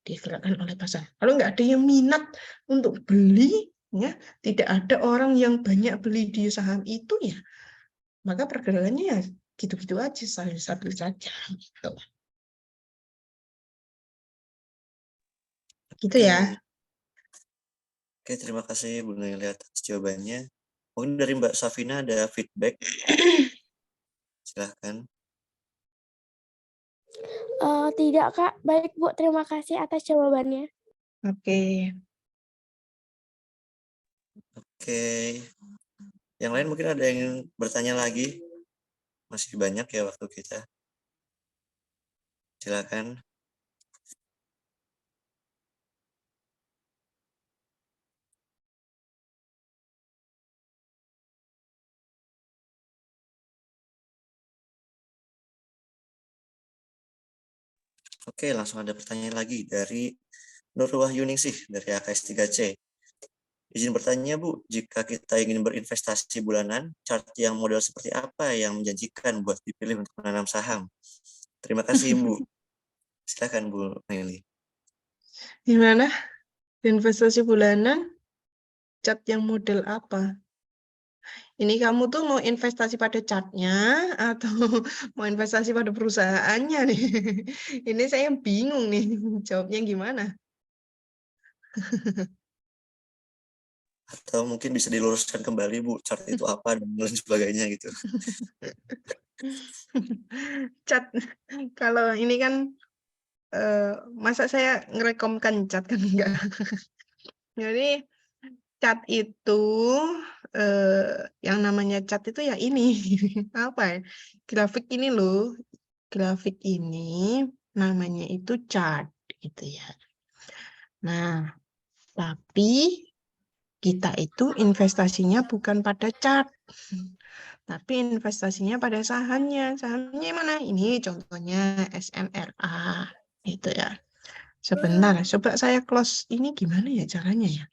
digerakkan oleh pasar. Kalau nggak ada yang minat untuk beli, ya tidak ada orang yang banyak beli di saham itu ya, maka pergerakannya ya gitu-gitu aja, stabil-stabil saja. Gitu. Gitu Oke, ya. oke, terima kasih Bu Naili atas jawabannya. Mungkin dari Mbak Safina ada feedback, silahkan. Tidak, Kak. Baik, Bu. Terima kasih atas jawabannya. Oke. Oke, yang lain mungkin ada yang bertanya lagi, masih banyak ya waktu kita, silakan. Oke, langsung ada pertanyaan lagi dari Nur Wahyuningsih dari AKS3C. Izin bertanya Bu, jika kita ingin berinvestasi bulanan, chart yang model seperti apa yang menjanjikan buat dipilih untuk menanam saham? Terima kasih Bu. Silakan Bu Naili. Gimana? Investasi bulanan, chart yang model apa? Ini kamu tuh mau investasi pada chartnya atau mau investasi pada perusahaannya nih? Ini saya bingung nih, jawabnya gimana? Atau mungkin bisa diluruskan kembali Bu, chart itu apa dan lain sebagainya gitu. Cat, kalau ini kan masa saya ngerekomkan cat kan enggak? Jadi cat itu yang namanya cat itu ya ini apa ya? Grafik ini loh, grafik ini namanya itu chart gitu ya. Nah, tapi kita itu investasinya bukan pada chart, tapi investasinya pada sahamnya. Sahamnya mana? Ini contohnya SMRA gitu ya. Sebentar, coba saya close ini gimana ya caranya ya?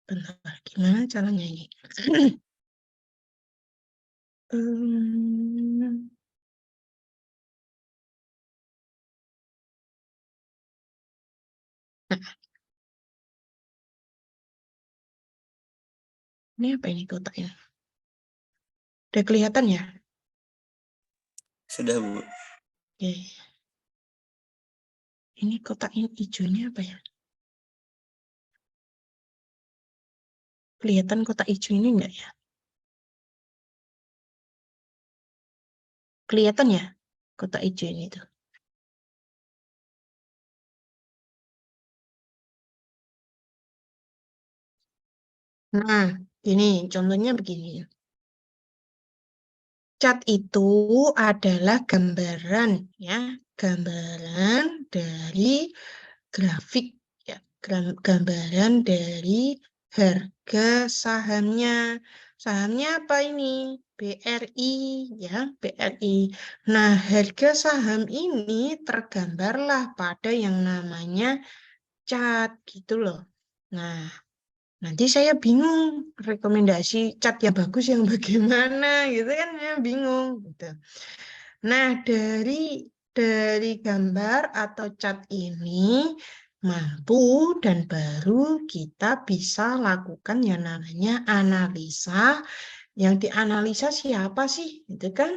Bentar, gimana caranya ini? Hmm, Ini apa ini kotaknya? Udah kelihatan ya? Sudah, Bu. Oke. Ini kotak ini hijaunya apa ya? Kelihatan kotak hijau ini enggak ya? Kelihatan ya kotak hijau ini tuh. Nah, ini contohnya begini. Cat itu adalah gambaran ya, gambaran dari grafik ya, gambaran dari harga sahamnya. Sahamnya apa ini? BRI ya, BRI. Nah, harga saham ini tergambarlah pada yang namanya cat gitu loh. Nah, nanti saya bingung rekomendasi cat yang bagus yang bagaimana gitu kan, ya bingung gitu. Nah, dari gambar atau cat ini mampu dan baru kita bisa lakukan yang namanya analisa. Yang dianalisa siapa sih? Gitu kan?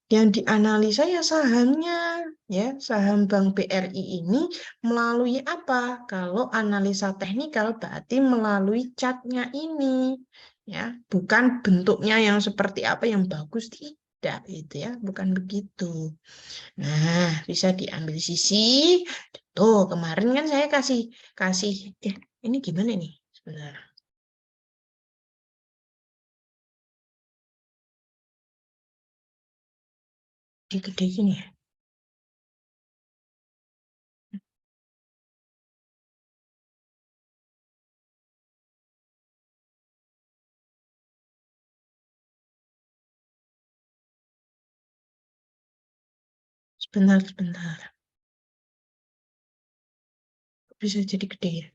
Yang dianalisa ya sahamnya, ya saham Bank BRI ini melalui apa? Kalau analisa teknikal berarti melalui catnya ini, ya bukan bentuknya yang seperti apa yang bagus tidak, gitu ya, bukan begitu. Nah, bisa diambil sisi. Tuh kemarin kan saya kasih kasih ini gimana nih? Sebentar. Gede gini ya. Sebentar. Bisa jadi gede ya.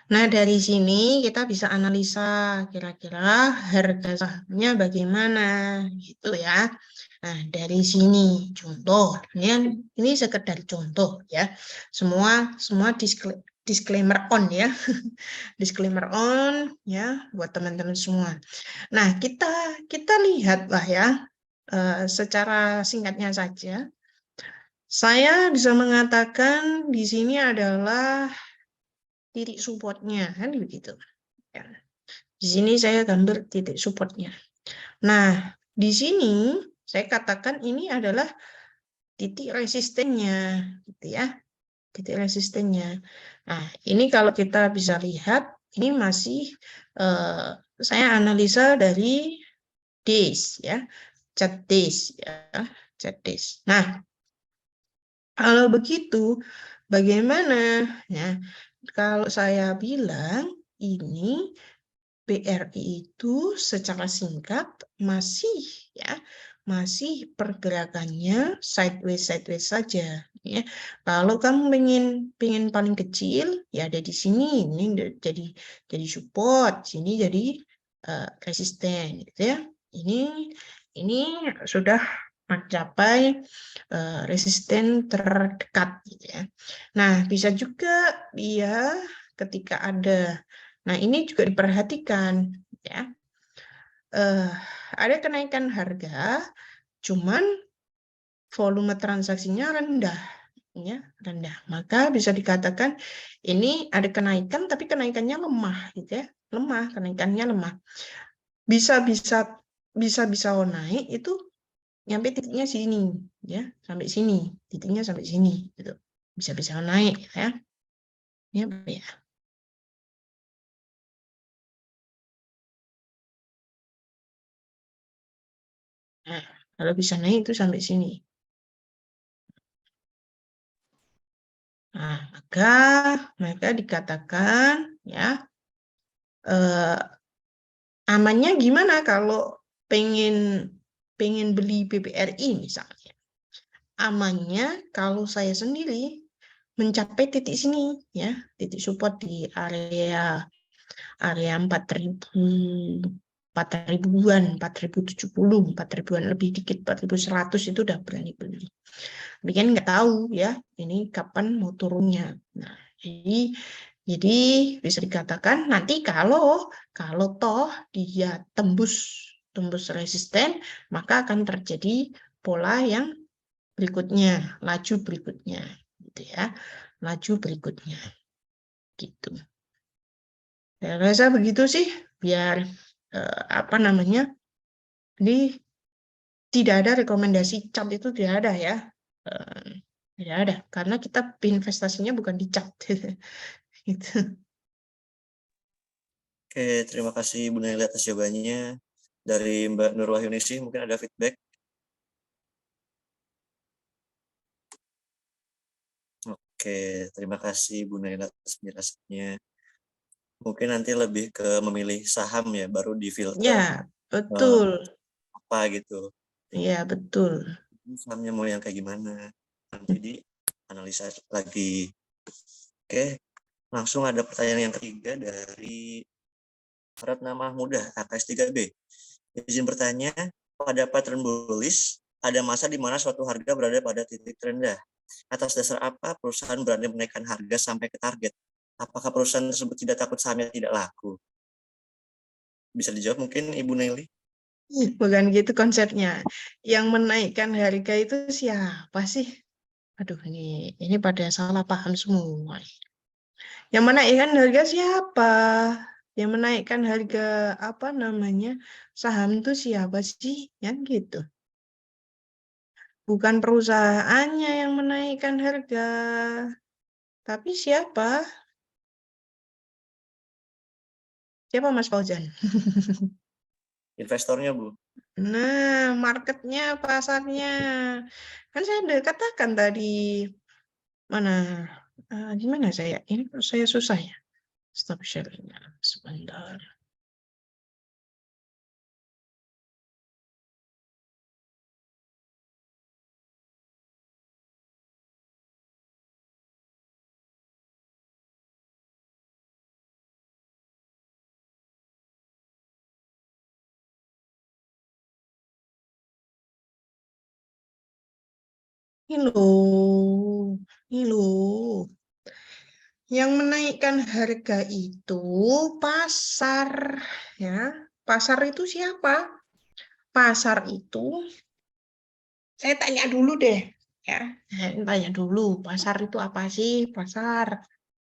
Nah, dari sini kita bisa analisa kira-kira harga sahamnya bagaimana gitu ya. Nah, dari sini contoh, ini sekedar contoh ya. Semua disclaimer on ya. Disclaimer on ya buat teman-teman semua. Nah, kita lihatlah ya secara singkatnya saja. Saya bisa mengatakan di sini adalah titik supportnya, kan begitu. Ya. Di sini saya gambar titik supportnya. Nah, di sini saya katakan ini adalah titik resistennya, gitu ya, titik resistennya. Nah, ini kalau kita bisa lihat, ini masih saya analisa dari days ya, chart days ya, chart days. Nah, kalau begitu, bagaimana? Ya, kalau saya bilang ini BRI itu secara singkat masih pergerakannya sideways saja ya. Kalau kamu pengen paling kecil ya ada di sini, ini jadi support, sini jadi resisten gitu ya. Ini sudah mencapai resisten terdekat gitu ya. Nah, bisa juga dia ketika ada. Nah, ini juga diperhatikan ya. Ada kenaikan harga, cuman volume transaksinya rendah ya, rendah. Maka bisa dikatakan ini ada kenaikan tapi kenaikannya lemah gitu ya. Lemah, kenaikannya lemah. Bisa naik itu nyampe titiknya sini ya, sampai sini. Titiknya sampai sini gitu. Bisa naik ya. Ya, ya. Nah, kalau bisa naik itu sampai sini. Nah, maka dikatakan ya amannya gimana kalau pengen beli BBRI misalnya. Amannya kalau saya sendiri mencapai titik sini ya, titik support di area 4.000-an, 4.070, 4.000-an lebih dikit, 4.100 itu udah berani beli. Tapi kan nggak tahu ya, ini kapan mau turunnya. Nah, jadi bisa dikatakan nanti kalau toh dia tembus resisten, maka akan terjadi pola yang berikutnya, laju berikutnya, gitu ya, laju berikutnya, gitu. Saya rasa begitu sih, biar apa namanya, ini tidak ada rekomendasi chart itu tidak ada ya, tidak ada, karena kita investasinya bukan di chart, gitu. Oke, terima kasih Bu Naila atas jawabannya. Dari Mbak Nur Wahyunisi mungkin ada feedback. Oke, terima kasih Bu Naila atas penjelasannya. Mungkin nanti lebih ke memilih saham ya, baru difilter Ya, betul. apa gitu. Ya, betul. Sahamnya mau yang kayak gimana. Nanti dianalisa lagi. Oke, langsung ada pertanyaan yang ketiga dari Ratna Mahmudah, AKS 3B. Izin bertanya, pada pattern bullish, ada masa di mana suatu harga berada pada titik terendah. Atas dasar apa perusahaan berani menaikkan harga sampai ke target? Apakah perusahaan tersebut tidak takut sahamnya tidak laku? Bisa dijawab mungkin Ibu Nelly? Bukan gitu konsepnya. Yang menaikkan harga itu siapa sih? Aduh, ini pada salah paham semua. Yang menaikkan harga siapa? Yang menaikkan harga apa namanya saham itu siapa sih? Yang gitu. Bukan perusahaannya yang menaikkan harga, tapi siapa? Siapa Mas Fauzan? Investornya, Bu. Nah, marketnya, pasarnya. Kan saya udah katakan tadi, mana? Gimana saya? Ini kok saya susah ya. Stop sharing. Sebentar. Ini loh. Ini loh. Yang menaikkan harga itu pasar, ya. Pasar itu siapa? Pasar itu, saya tanya dulu deh, ya. Saya tanya dulu, pasar itu apa sih? Pasar.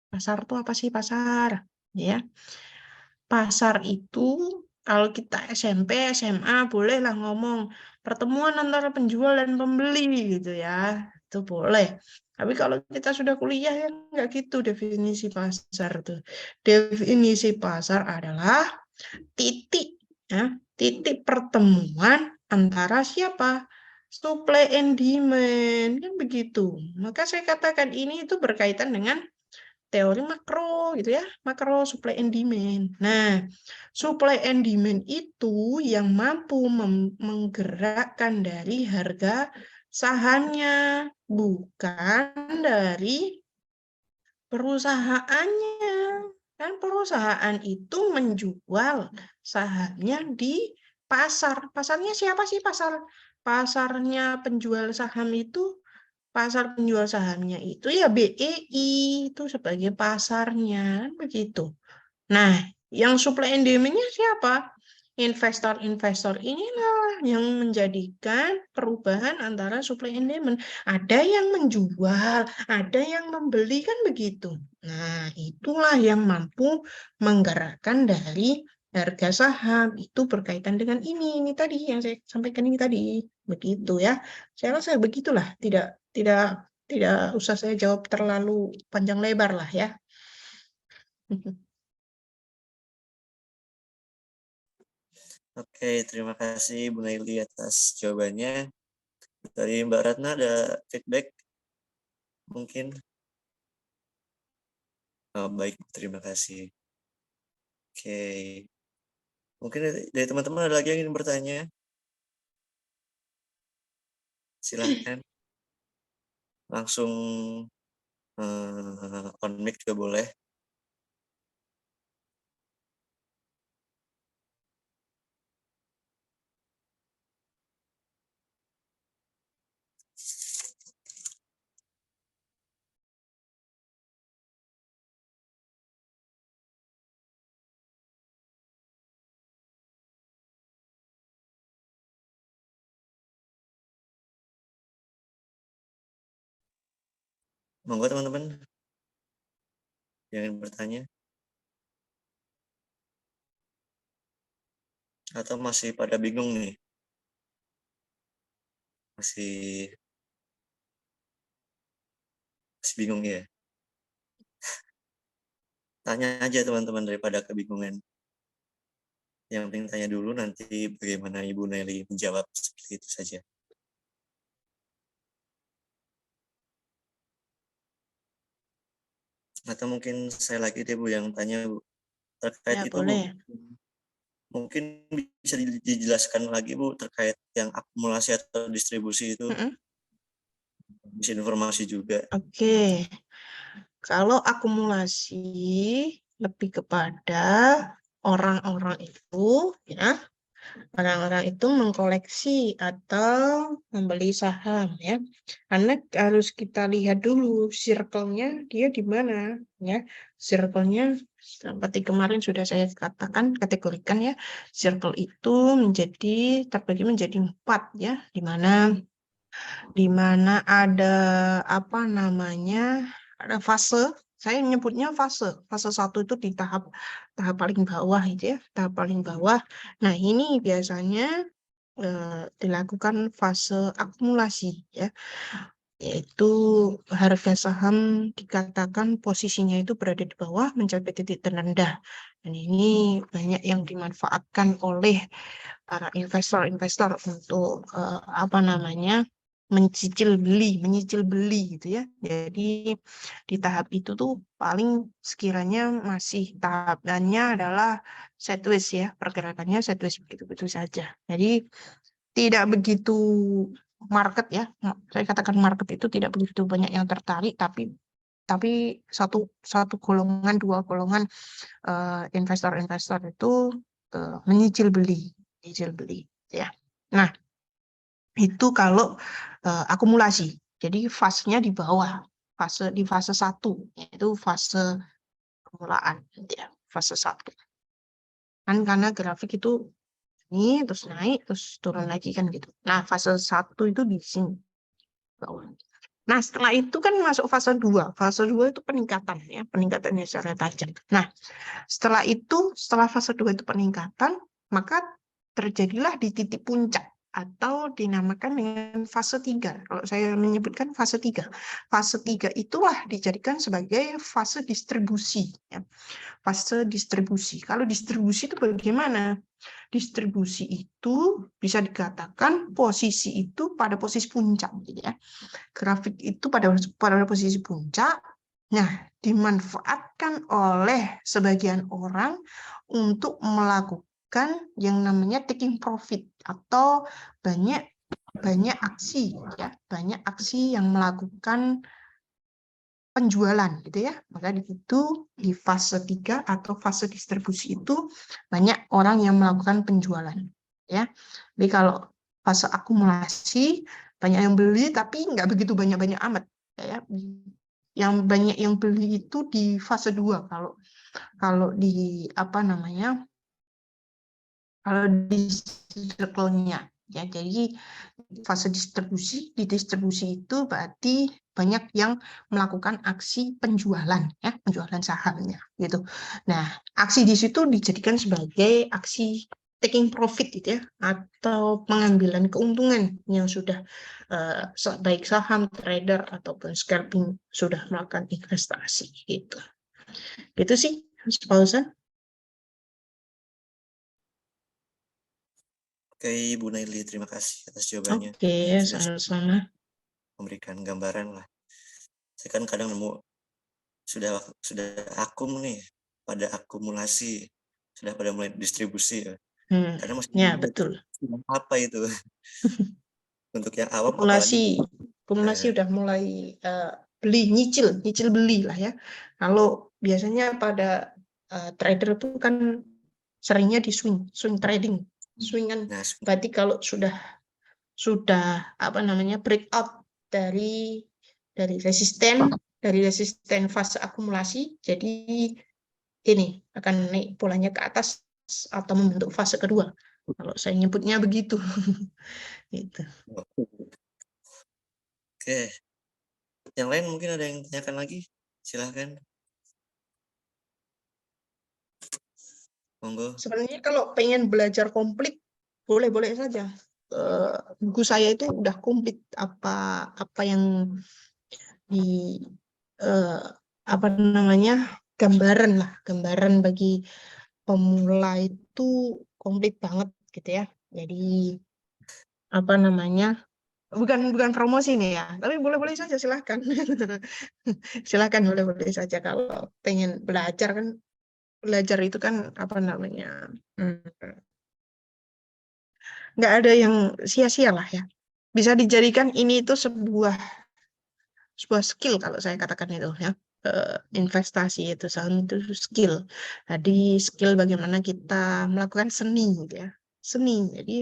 Pasar itu apa sih pasar? Ya. Pasar itu kalau kita SMP, SMA bolehlah ngomong pertemuan antara penjual dan pembeli gitu ya. Itu boleh. Tapi kalau kita sudah kuliah ya nggak gitu definisi pasar tuh. Definisi pasar adalah titik ya, titik pertemuan antara siapa? Supply and demand kan begitu. Maka saya katakan ini itu berkaitan dengan teori makro gitu ya, makro supply and demand. Nah, supply and demand itu yang mampu menggerakkan dari harga sahamnya, bukan dari perusahaannya. Kan perusahaan itu menjual sahamnya di pasar. Pasarnya siapa sih pasar? Pasarnya penjual saham itu, pasar penjual sahamnya itu ya BEI itu sebagai pasarnya, begitu. Nah, yang supply and demand-nya siapa? Investor-investor inilah yang menjadikan perubahan antara supply and demand. Ada yang menjual, ada yang membeli, kan begitu. Nah, itulah yang mampu menggerakkan dari harga saham. Itu berkaitan dengan ini tadi yang saya sampaikan ini tadi. Begitu ya. Saya rasa begitulah, tidak usah saya jawab terlalu panjang lebar lah ya. Oke, terima kasih Bu Naili atas jawabannya. Dari Mbak Ratna ada feedback mungkin? Oh, baik, terima kasih. Oke. Mungkin dari teman-teman ada lagi yang ingin bertanya? Silahkan. Langsung on mic juga boleh. Monggo teman-teman yang ingin bertanya. Atau masih pada bingung nih? Masih bingung ya? Tanya aja teman-teman daripada kebingungan. Yang penting tanya dulu, nanti bagaimana Ibu Nelly menjawab, seperti itu saja. Atau mungkin saya lagi deh Bu yang tanya Bu. Terkait Ya, itu Bu, boleh. mungkin bisa dijelaskan lagi Bu terkait yang akumulasi atau distribusi itu. Bisa informasi juga. Oke. Kalau akumulasi lebih kepada orang-orang itu, ya, orang-orang itu mengkoleksi atau membeli saham, ya. Karena harus kita lihat dulu circle-nya dia di mana, ya. Circle-nya seperti kemarin sudah saya katakan, kategorikan ya. Circle itu terbagi menjadi 4, ya, di mana ada apa namanya, ada fase. Saya menyebutnya fase. Fase 1 itu di tahap paling bawah itu ya, tahap paling bawah. Nah, ini biasanya dilakukan fase akumulasi ya, yaitu harga saham dikatakan posisinya itu berada di bawah mencapai titik terendah. Dan ini banyak yang dimanfaatkan oleh para investor-investor untuk apa namanya, menyicil beli gitu ya. Jadi di tahap itu tuh paling sekiranya masih tahapannya adalah sideways ya, pergerakannya sideways begitu-begitu saja. Jadi tidak begitu market ya. Saya katakan market itu tidak begitu banyak yang tertarik, tapi satu golongan, dua golongan investor-investor itu menyicil beli ya. Nah, itu kalau akumulasi. Jadi fasenya di bawah, di fase 1, yaitu fase permulaan ya, fase 1. Kan karena grafik itu ini terus naik terus turun lagi kan gitu. Nah, fase 1 itu di sini bawah. Nah, setelah itu kan masuk fase 2. Fase 2 itu peningkatan ya, peningkatannya secara tajam. Nah, setelah fase 2 itu peningkatan, maka terjadilah di titik puncak atau dinamakan dengan fase 3. Kalau saya menyebutkan fase 3. Fase 3 itulah dijadikan sebagai fase distribusi. Ya. Fase distribusi. Kalau distribusi itu bagaimana? Distribusi itu bisa dikatakan posisi itu pada posisi puncak. Gitu ya. Grafik itu pada posisi puncak. Nah, dimanfaatkan oleh sebagian orang untuk melakukan yang namanya taking profit atau banyak aksi ya, banyak aksi yang melakukan penjualan gitu ya. Maka itu di fase 3 atau fase distribusi itu banyak orang yang melakukan penjualan ya. Jadi kalau fase akumulasi banyak yang beli tapi nggak begitu banyak-banyak amat ya. Yang banyak yang beli itu di fase 2 kalau di apa namanya? Kalau di circle-nya ya. Jadi fase distribusi, di distribusi itu berarti banyak yang melakukan aksi penjualan ya, penjualan sahamnya gitu. Nah, aksi di situ dijadikan sebagai aksi taking profit gitu ya, atau pengambilan keuntungan yang sudah baik saham, trader ataupun scalping sudah melakukan investasi gitu. Gitu sih, Mas Fauzan. Oke, Ibu Nelly, terima kasih atas jawabannya. Oke, Sudah sama-sama. memberikan gambaran lah. Saya kan kadang nemu sudah akum nih, pada akumulasi, sudah pada mulai distribusi ya. Karena masih Ya, bingung betul. apa itu. Untuk yang awam apalagi. Akumulasi udah mulai beli, nyicil beli lah ya. Kalau biasanya pada trader itu kan seringnya di swing trading. Swing kan Nah, berarti kalau sudah apa namanya breakout dari resisten fase akumulasi, jadi ini akan naik polanya ke atas atau membentuk fase kedua. Kalau saya nyebutnya begitu. Gitu. oke. Yang lain mungkin ada yang tanyakan lagi? Silahkan. Monggo. Sebenarnya kalau pengen belajar komplit, boleh-boleh saja. Buku saya itu udah komplit apa yang di apa namanya gambaran bagi pemula itu komplit banget gitu ya. Jadi apa namanya, bukan promosi nih ya, tapi boleh-boleh saja, silahkan. Silahkan, boleh-boleh saja kalau pengen belajar kan. Belajar itu kan apa namanya, nggak ada yang sia-sia lah ya. Bisa dijadikan ini itu sebuah skill kalau saya katakan itu ya. Investasi itu saham itu skill. Jadi skill bagaimana kita melakukan seni gitu ya. Seni. Jadi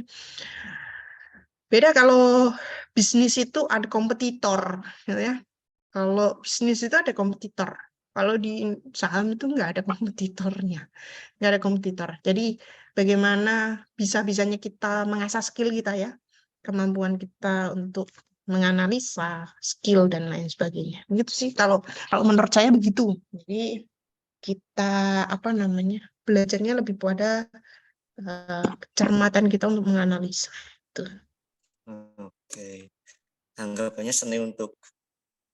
beda kalau bisnis itu ada kompetitor gitu ya. Kalau bisnis itu ada kompetitor. Kalau di saham itu nggak ada kompetitornya. Nggak ada kompetitor. Jadi bagaimana bisa-bisanya kita mengasah skill kita ya. Kemampuan kita untuk menganalisa skill dan lain sebagainya. Begitu sih kalau menurut saya begitu. Jadi kita apa namanya, belajarnya lebih pada kecermatan kita untuk menganalisa. Itu. Oke. Anggapannya seni untuk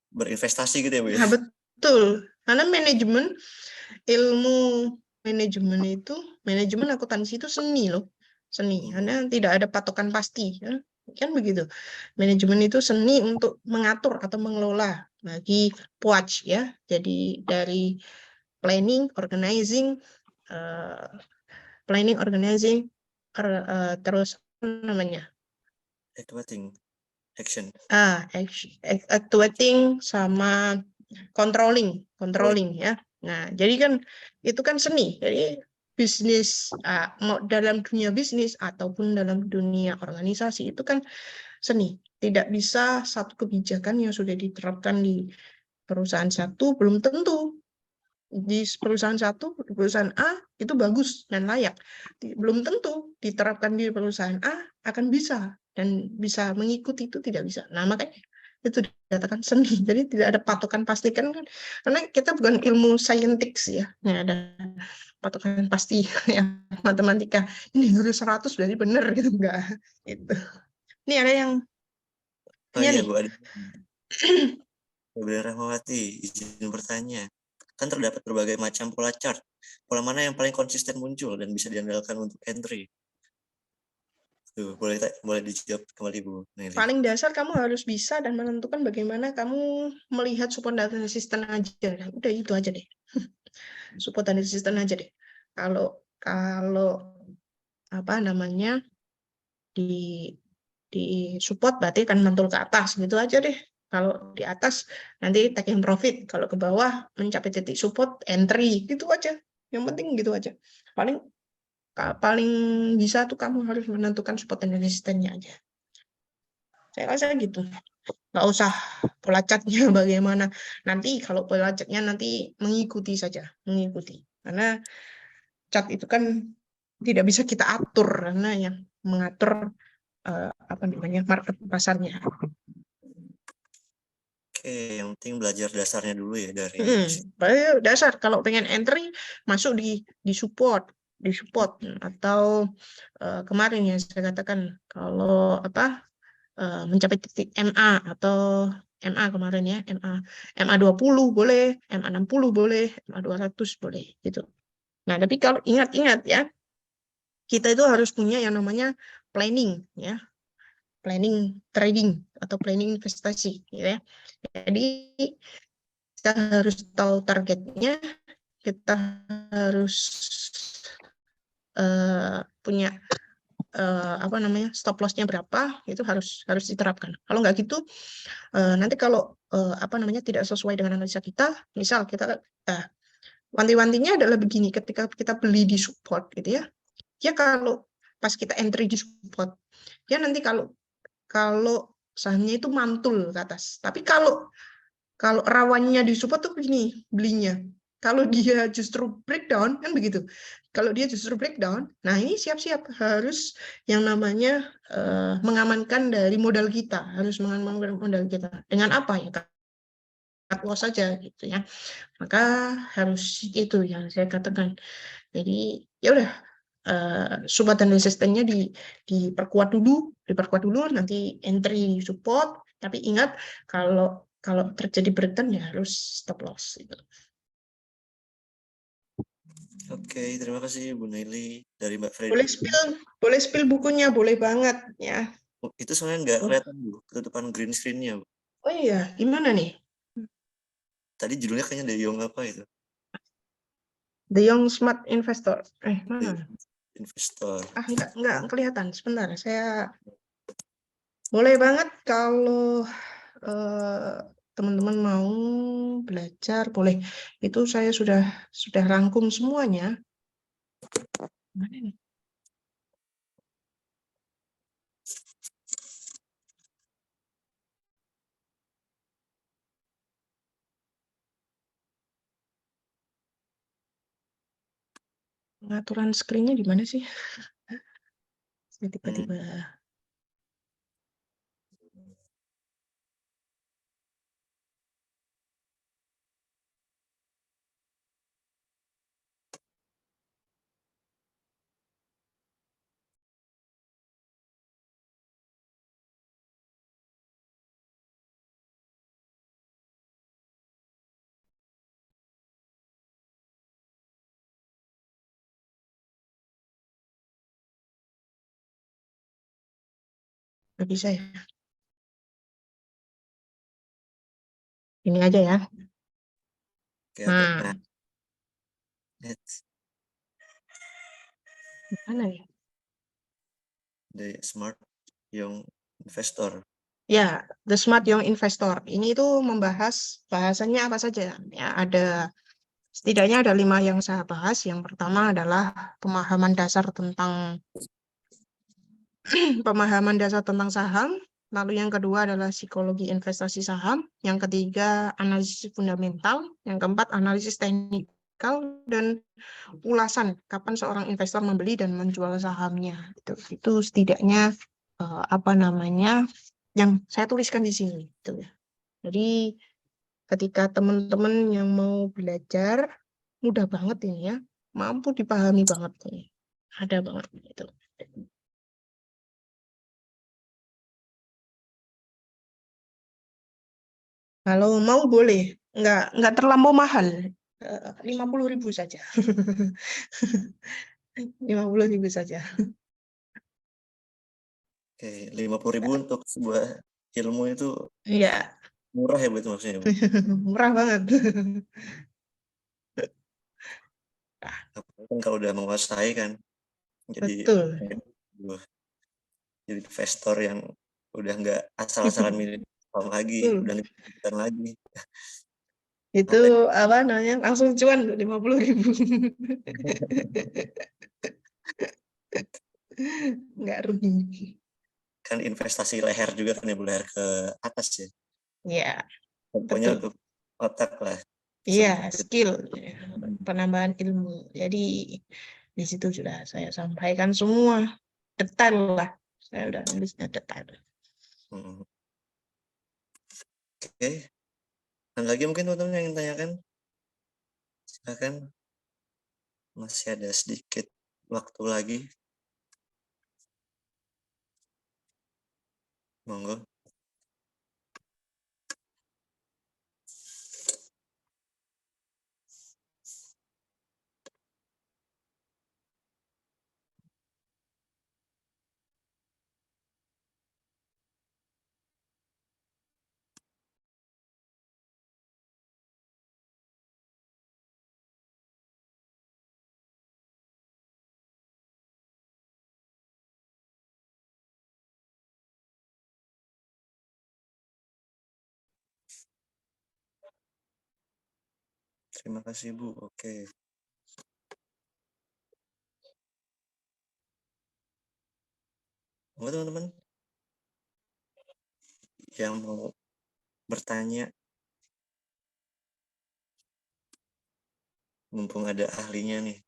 berinvestasi gitu ya, Bu ya? Nah, betul. Karena ilmu manajemen akuntansi itu seni loh. Seni. Karena tidak ada patokan pasti. Ya. Kan begitu. Manajemen itu seni untuk mengatur atau mengelola bagi puaj ya. Jadi dari planning, organizing, terus apa namanya? Action. Actuating sama controlling ya. Nah, jadi kan itu kan seni. Jadi bisnis dalam dunia bisnis ataupun dalam dunia organisasi itu kan seni. Tidak bisa satu kebijakan yang sudah diterapkan di perusahaan satu belum tentu di perusahaan A itu bagus dan layak. Belum tentu diterapkan di perusahaan A akan bisa dan bisa mengikuti, itu tidak bisa. Nah, makanya itu dikatakan seni. Jadi tidak ada patokan pasti kan, karena kita bukan ilmu saintik ya. Nggak ada patokan pasti yang matematika. Ini harus 100 berarti benar gitu, enggak. Itu. Ini ada yang iya, nih. Bu, ada. Bu Rahmawati, izin bertanya. Kan terdapat berbagai macam pola chart. Pola mana yang paling konsisten muncul dan bisa diandalkan untuk entry? Tuh, boleh dijawab kembali, Bu Nelly. Paling dasar kamu harus bisa dan menentukan bagaimana kamu melihat support dan resisten aja. Udah itu aja deh. Support dan resisten aja deh. Kalau apa namanya di support berarti akan mantul ke atas gitu aja deh. Kalau di atas nanti taking profit, kalau ke bawah mencapai titik support entry gitu aja. Yang penting gitu aja. Paling bisa tuh kamu harus menentukan support dan resistennya aja. Saya rasa gitu. Nggak usah pola catnya bagaimana. Nanti kalau pola catnya nanti mengikuti saja. Karena cat itu kan tidak bisa kita atur, karena yang mengatur apa namanya market pasarnya. Oke, yang penting belajar dasarnya dulu ya dari Dasar kalau pengen entry masuk di support atau kemarin ya saya katakan kalau apa mencapai titik MA atau MA kemarin ya, MA 20 boleh, MA 60 boleh, MA 200 boleh gitu. Nah, tapi kalau ingat ya, kita itu harus punya yang namanya planning ya. Planning trading atau planning investasi gitu ya. Jadi kita harus tahu targetnya, kita harus punya apa namanya stop lossnya berapa, itu harus diterapkan. Kalau nggak gitu, nanti kalau apa namanya tidak sesuai dengan analisa kita, misal kita wanti-wantinya adalah begini, ketika kita beli di support gitu ya, ya kalau pas kita entry di support, ya nanti kalau sahamnya itu mantul ke atas. Tapi kalau rawannya di support tuh begini belinya. Kalau dia justru breakdown kan begitu. Kalau dia justru breakdown, nah ini siap-siap harus yang namanya mengamankan dari modal kita, harus mengamankan modal kita. Dengan apa ya? Cut loss saja gitu ya. Maka harus itu yang saya katakan. Jadi ya udah support dan resistennya diperkuat dulu, nanti entry support, tapi ingat kalau terjadi breakdown ya harus stop loss gitu. Oke, terima kasih Bu Naili dari Mbak Boleh Freddy. spill bukunya, boleh banget ya. Oh, itu soalnya nggak kelihatan Bu, ketutupan green screen-nya Bu. Oh iya, gimana nih? Tadi judulnya kayaknya De Jong apa itu? The Young Smart Investor. De Mana? Jong Investor. Enggak kelihatan. Sebentar, saya boleh banget kalau teman-teman mau belajar, boleh. Itu saya sudah rangkum semuanya. Mana nih? Pengaturan screen-nya di mana sih? Saya tiba-tiba nggak bisa ya. Ini aja ya. Oke, oke. Nah, Nah, next, mana ya? The Smart Young Investor. Ya, The Smart Young Investor. Ini itu membahas bahasannya apa saja. Ya, setidaknya ada 5 yang saya bahas. Yang pertama adalah pemahaman dasar tentang saham. Lalu yang kedua adalah psikologi investasi saham. Yang ketiga analisis fundamental. Yang keempat analisis teknikal dan ulasan kapan seorang investor membeli dan menjual sahamnya. Itu setidaknya apa namanya yang saya tuliskan di sini. Gitu ya. Jadi ketika teman-teman yang mau belajar mudah banget ini ya, mampu dipahami banget ini. Ada banget itu. Kalau mau boleh, nggak terlampau mahal, 50.000 saja. 50.000 saja. Oke, 50.000 untuk sebuah ilmu itu Iya, murah ya Bu itu maksudnya Bu? murah banget. Apalagi kan kalau udah menguasai kan, jadi Betul. Wah, jadi investor yang udah nggak asal-asalan milih saham lagi, Betul. udah bukan lagi. Itu Melek. apa namanya? Langsung cuan 50.000. Nggak rugi. Kan investasi leher juga kan ya Bu, leher ke atas ya. Iya, Pokoknya betul. untuk otak lah. Iya, Sempit. skill, ya, penambahan ilmu. Jadi di situ sudah saya sampaikan semua detail lah. Saya udah nulisnya detail. Hmm. Oke, dan lagi mungkin teman-teman yang ingin tanyakan, silakan. Masih ada sedikit waktu lagi. Monggo. Terima kasih Bu. Oke. Oke teman-teman yang mau bertanya, mumpung ada ahlinya nih.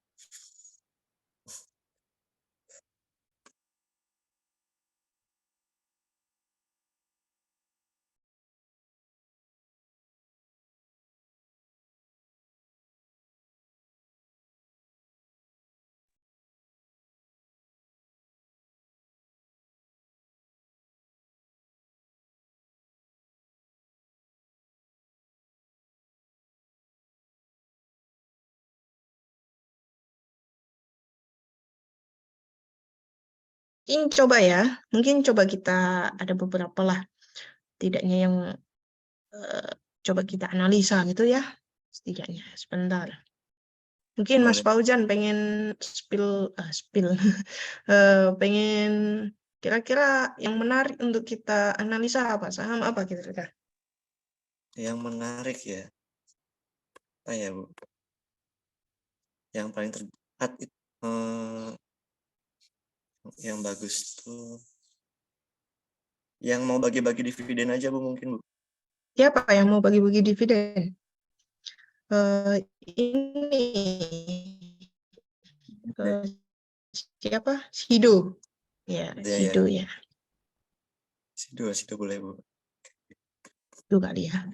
Mungkin coba kita ada beberapa lah, tidaknya yang coba kita analisa gitu ya, setidaknya sebentar. Mungkin Mas Boleh. Fauzan pengen spill, pengen kira-kira yang menarik untuk kita analisa apa, saham apa kira-kira? Yang menarik ya, apa ya Bu? Yang paling terdekat itu yang bagus tuh yang mau bagi-bagi dividen aja Bu mungkin Bu. Siapa yang mau bagi-bagi dividen? Ini siapa? Sido. Ya, Ya, Sido ya. Sido boleh Bu. Itu kali ya.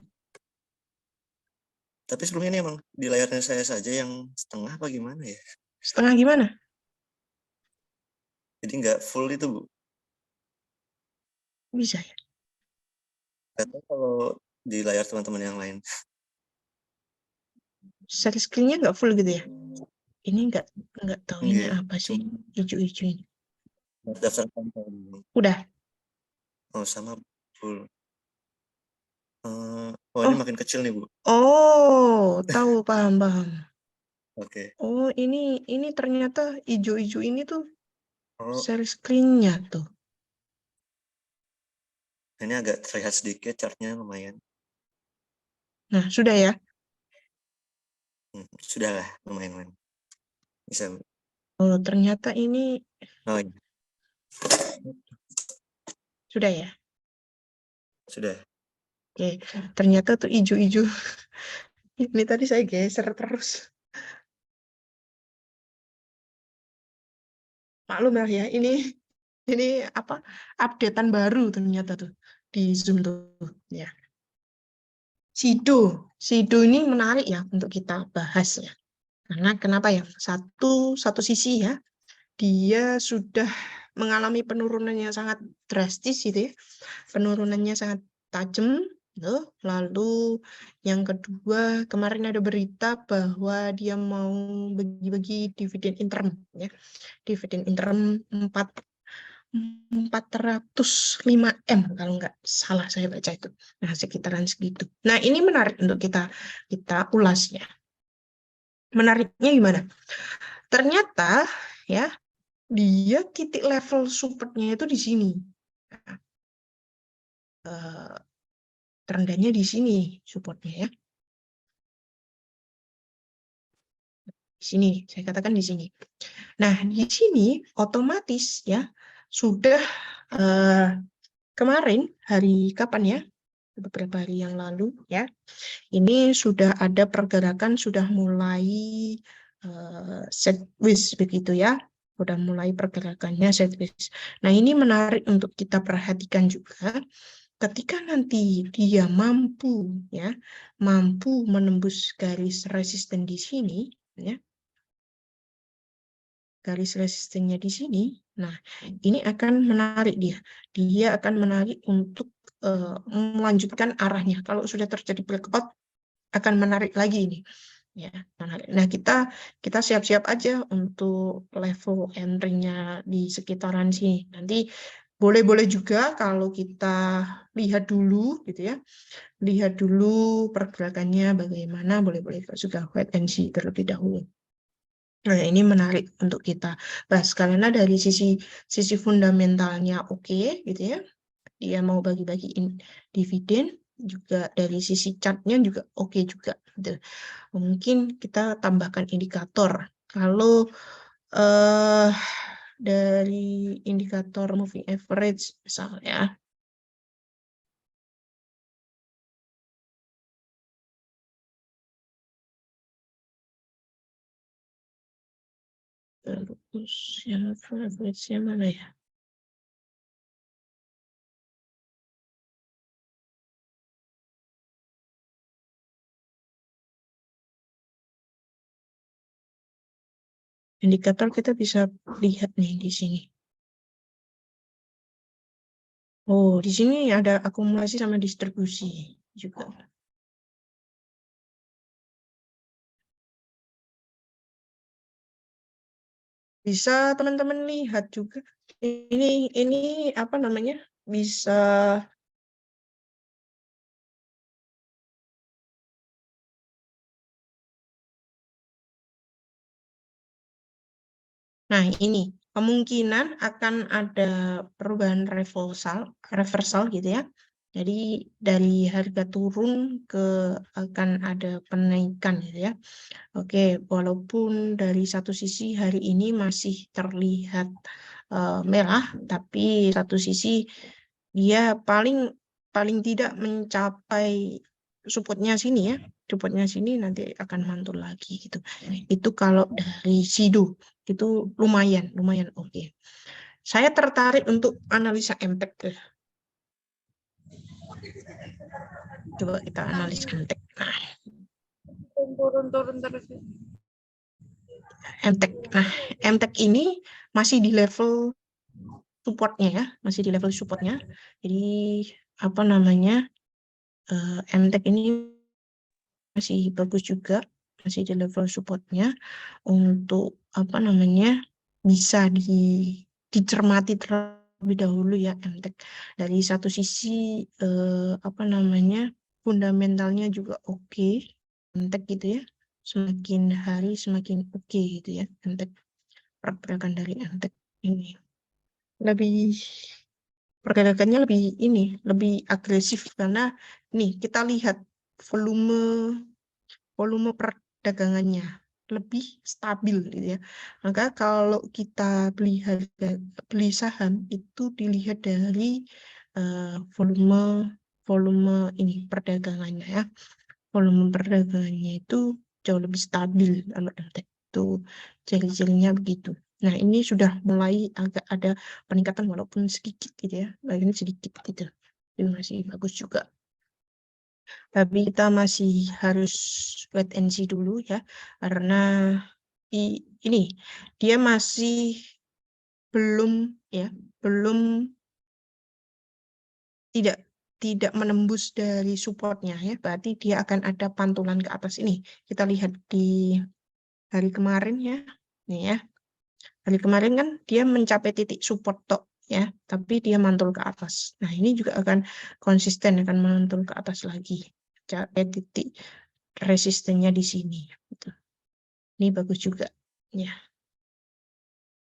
Tapi sebelumnya ini emang di layarnya saya saja yang setengah apa gimana ya? Setengah gimana? Jadi nggak full itu Bu. Bisa ya? Nggak tahu kalau di layar teman-teman yang lain. Share screen-nya nggak full gitu ya? Ini nggak tahu ini Nggak, apa sih hijau-hijau ini. daftar konten dulu. Udah. Oh sama full. Oh ini makin kecil nih Bu. Oh, tahu paham. Oke. Oh, ini ternyata hijau-hijau ini tuh Oh share screen-nya tuh. ini agak terlihat sedikit, chartnya lumayan. Nah, sudah ya? Sudah lah, lumayan. Bisa Bu. Oh, ternyata ini Oh iya. sudah ya? Sudah. Oke, ternyata tuh hijau-hijau. Ini tadi saya geser terus. Maklum ya, ini apa? Updatean baru ternyata tuh di Zoom tuh ya. Sido ini menarik ya untuk kita bahas ya. Karena kenapa ya? Satu sisi ya, dia sudah mengalami penurunan yang sangat drastis gitu ya. Penurunannya sangat tajam gitu. Lalu yang kedua, kemarin ada berita bahwa dia mau bagi-bagi dividen interim ya. Dividen interim 405M kalau nggak salah saya baca itu. Nah, sekitaran segitu. Nah, ini menarik untuk kita ulas ya. Menariknya gimana? Ternyata ya, dia titik level supportnya itu di sini. Terendahnya di sini supportnya ya. Di sini, saya katakan di sini. Nah, di sini otomatis ya sudah kemarin hari kapan ya? Beberapa hari yang lalu ya. Ini sudah ada pergerakan, sudah mulai sideways begitu ya. Sudah mulai pergerakannya sideways. Nah, ini menarik untuk kita perhatikan juga. Ketika nanti dia mampu menembus garis resisten di sini ya, garis resistennya di sini, nah ini akan menarik dia akan menarik untuk melanjutkan arahnya. Kalau sudah terjadi breakout akan menarik lagi ini ya, menarik. Nah, kita siap-siap aja untuk level entry-nya di sekitaran sini. Nanti boleh juga kalau kita lihat dulu gitu ya. Lihat dulu pergerakannya bagaimana, boleh juga wait and see terlebih dahulu. Nah, ini menarik untuk kita bahas karena dari sisi fundamentalnya oke gitu ya. Dia mau bagi-bagi dividen, juga dari sisi chartnya juga oke juga. Gitu. Mungkin kita tambahkan indikator. Kalau dari indikator moving average misalnya, terus ya average-nya mana ya? Indikator kita bisa lihat nih di sini. Oh, di sini ada akumulasi sama distribusi juga. Bisa teman-teman lihat juga. Ini apa namanya? Bisa Nah, ini kemungkinan akan ada perubahan reversal gitu ya. Jadi dari harga turun ke akan ada penaikan gitu ya. Oke, walaupun dari satu sisi hari ini masih terlihat merah, tapi satu sisi dia paling tidak mencapai supportnya sini ya. Supportnya sini nanti akan mantul lagi gitu. Itu kalau dari Sido itu lumayan oke. Saya tertarik untuk analisa MTEK. Coba kita analis MTEK. Nah, Turun terus. MTEK. Nah, MTEK ini masih di level supportnya ya, masih di level supportnya. Jadi apa namanya MTEK ini masih bagus juga, masih di level supportnya untuk apa namanya bisa dicermati terlebih dahulu ya MTEK. Dari satu sisi apa namanya fundamentalnya juga oke, MTEK gitu ya. Semakin hari semakin oke gitu ya MTEK. Pergerakan dari MTEK ini pergerakannya lebih agresif karena nih kita lihat volume perdagangannya lebih stabil gitu ya. Maka kalau kita beli saham itu dilihat dari volume ini perdagangannya ya. Volume perdagangannya itu jauh lebih stabil kalau MTEK itu ciri-cirinya begitu. Nah, ini sudah mulai agak ada peningkatan walaupun sedikit gitu ya. Ini sedikit gitu. Ini masih bagus juga. Tapi kita masih harus wait and see dulu ya. Karena ini dia masih belum tidak menembus dari supportnya ya. Berarti dia akan ada pantulan ke atas ini. Kita lihat di hari kemarin ya. Nih ya. Hari kemarin kan dia mencapai titik support tok ya, tapi dia mantul ke atas. Nah, ini juga akan konsisten akan mantul ke atas lagi. Capai titik resistennya di sini gitu. Ini bagus juga ya.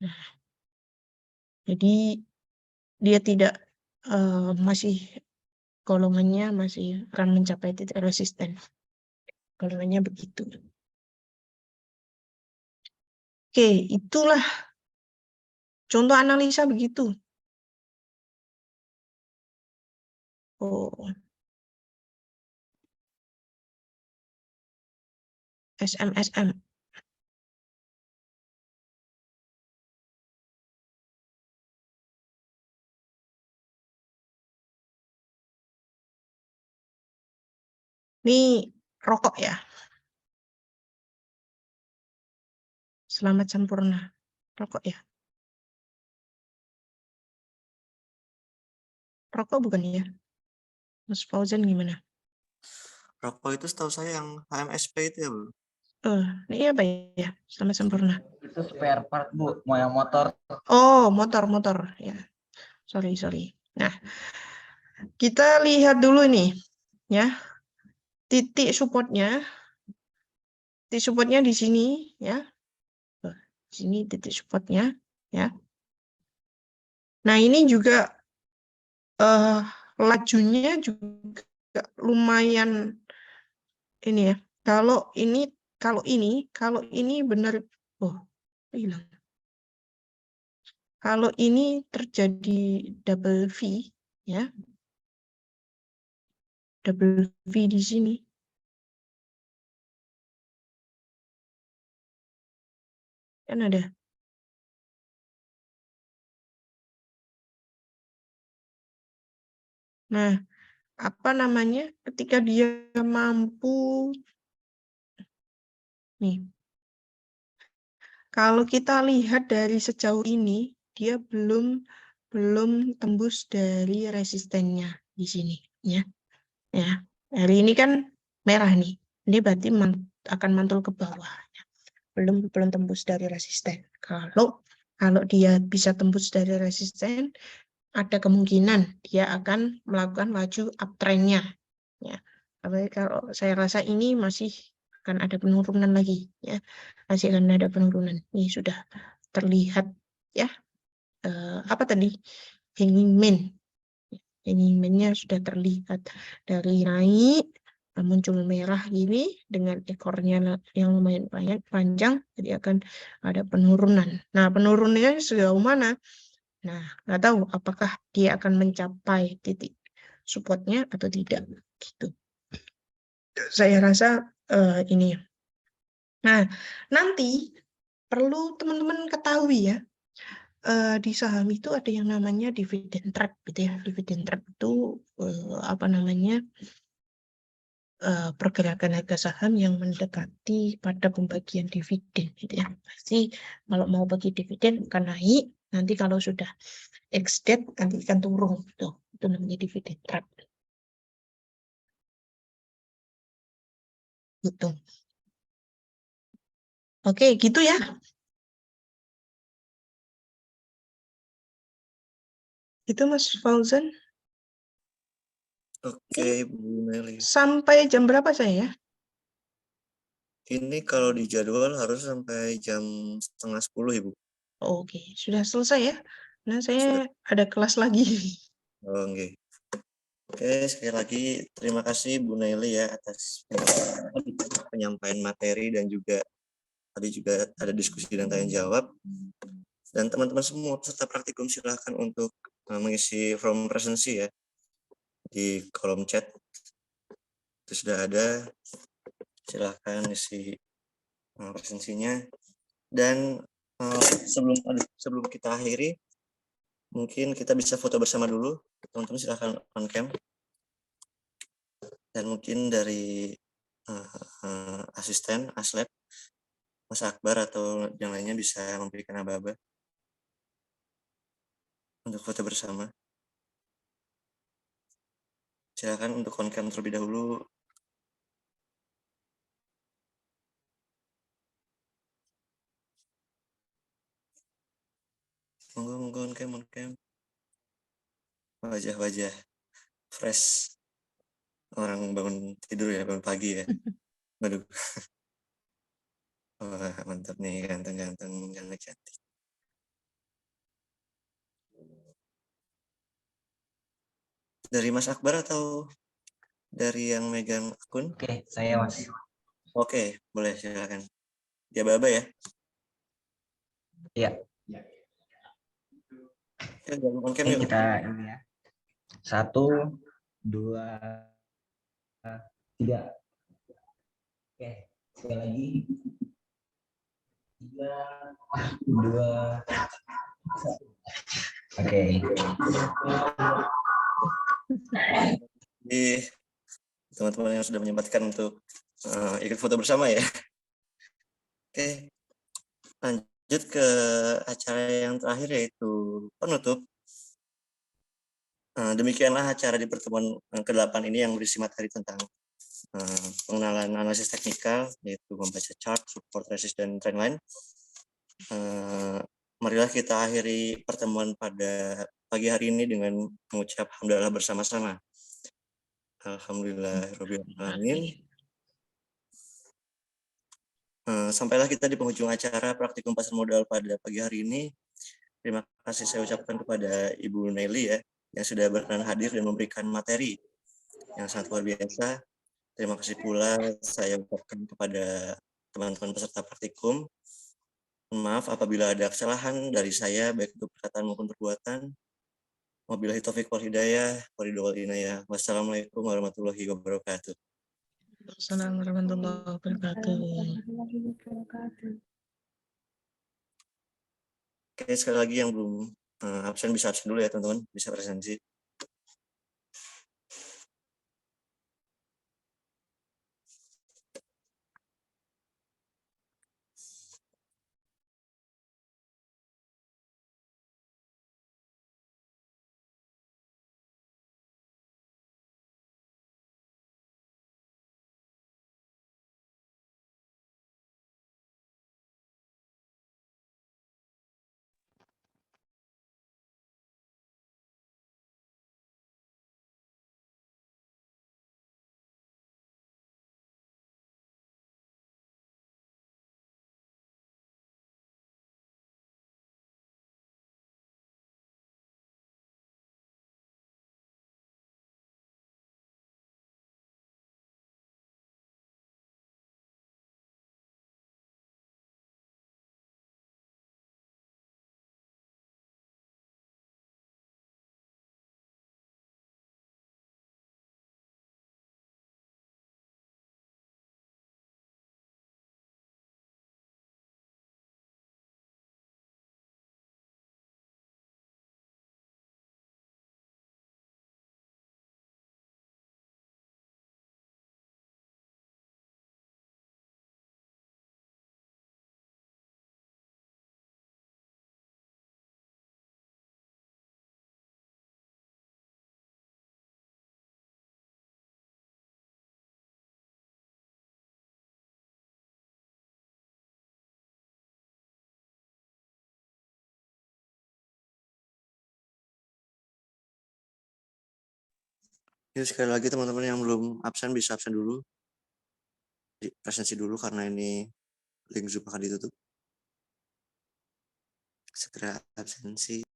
Nah, jadi dia tidak masih golongannya masih akan mencapai titik resisten. Golongannya begitu. Oke, itulah contoh analisa begitu. Oh, SMSM. Ini rokok ya. Selamat sempurna. Rokok ya. Rokok bukan ya? Mas Fauzan gimana? Rokok itu setahu saya yang HMSP itu ya, Bu. Ini apa ya? Selamat sempurna. Itu spare part, Bu. Mau yang motor. Oh, motor ya. Sorry. Nah, kita lihat dulu nih ya. Titik supportnya di sini ya. Di sini titik supportnya ya. Nah, ini juga lajunya juga lumayan ini ya. Kalau ini benar, hilang. Kalau ini terjadi double V ya. Double V di sini. Kan ada. Nah, apa namanya? Ketika dia mampu nih. Kalau kita lihat dari sejauh ini, dia belum tembus dari resistennya di sini ya. Ya. Hari ini kan merah nih. Ini berarti akan mantul ke bawah. Belum tembus dari resisten. Kalau dia bisa tembus dari resisten, ada kemungkinan dia akan melakukan laju uptrend-nya. Ya. Tapi kalau saya rasa ini masih akan ada penurunan lagi ya, masih akan ada penurunan. Ini sudah terlihat ya, apa tadi, hanging man-nya sudah terlihat dari naik muncul merah gini dengan ekornya yang lumayan panjang, jadi akan ada penurunan. Nah, penurunannya sejauh mana? Nah, nggak tahu apakah dia akan mencapai titik supportnya atau tidak gitu. Saya rasa ini. Nah, nanti perlu teman-teman ketahui ya, di saham itu ada yang namanya dividend trap gitu ya. Dividend trap itu apa namanya, pergerakan harga saham yang mendekati pada pembagian dividen gitu ya. Pasti kalau mau bagi dividen akan naik, nanti kalau sudah ex-date nanti akan turun gitu. Itu namanya dividend trap. Gitu. Oke, gitu ya. Itu Mas Fauzan. Oke, Bu Nelly. Sampai jam berapa saya? Ini kalau di jadwal harus sampai jam 9:30, Ibu. Oke, sudah selesai ya. Nah, saya ada kelas lagi. Oh, okay. Oke, sekali lagi terima kasih Bu Nelly ya atas penyampaian materi dan juga tadi juga ada diskusi dan tanya jawab. Dan teman-teman semua peserta praktikum silahkan untuk mengisi form presensi ya di kolom chat. Itu sudah ada. Silahkan isi presensinya. Dan sebelum kita akhiri, mungkin kita bisa foto bersama dulu. Teman-teman silahkan on cam. Dan mungkin dari asisten Aslab, Mas Akbar atau yang lainnya bisa memberikan aba-aba untuk foto bersama. Silakan untuk on cam terlebih dahulu. Monggo on cam. Wajah-wajah fresh orang bangun tidur ya, bangun pagi ya. Waduh. Wah, mantap nih, ganteng-ganteng, cantik. Dari Mas Akbar atau dari yang megang akun? Oke, saya Mas. Oke, boleh silakan. Dia aba ya? Iya. Oke, on cam Ini yuk. kita ini ya. 1, 2, 3. Oke, sekali lagi. 3, 2, 1. Oke. Jadi teman-teman yang sudah menyempatkan untuk ikut foto bersama ya. Oke, lanjut ke acara yang terakhir yaitu penutup. Demikianlah acara di pertemuan ke-8 ini yang berisi materi tentang pengenalan analisis teknikal, yaitu membaca chart, support, resist, dan trendline. Marilah kita akhiri pertemuan pada pagi hari ini dengan mengucap hamdalah bersama-sama. Alhamdulillahirabbil alamin. Sampailah kita di penghujung acara praktikum pasar modal pada pagi hari ini. Terima kasih saya ucapkan kepada Ibu Nelly ya, yang sudah berkenan hadir dan memberikan materi yang sangat luar biasa. Terima kasih pula saya ucapkan kepada teman-teman peserta praktikum. Maaf apabila ada kesalahan dari saya, baik itu perkataan maupun perbuatan. Wabillahi taufiq wal hidayah, waridul inayah. Wassalamualaikum warahmatullahi wabarakatuh. Assalamualaikum warahmatullahi wabarakatuh. Oke, sekali lagi yang belum absen bisa absen dulu ya teman-teman, bisa presensi. Yuk sekali lagi teman-teman yang belum absen bisa absen dulu. Presensi dulu karena ini link Zoom akan ditutup. Segera absensi.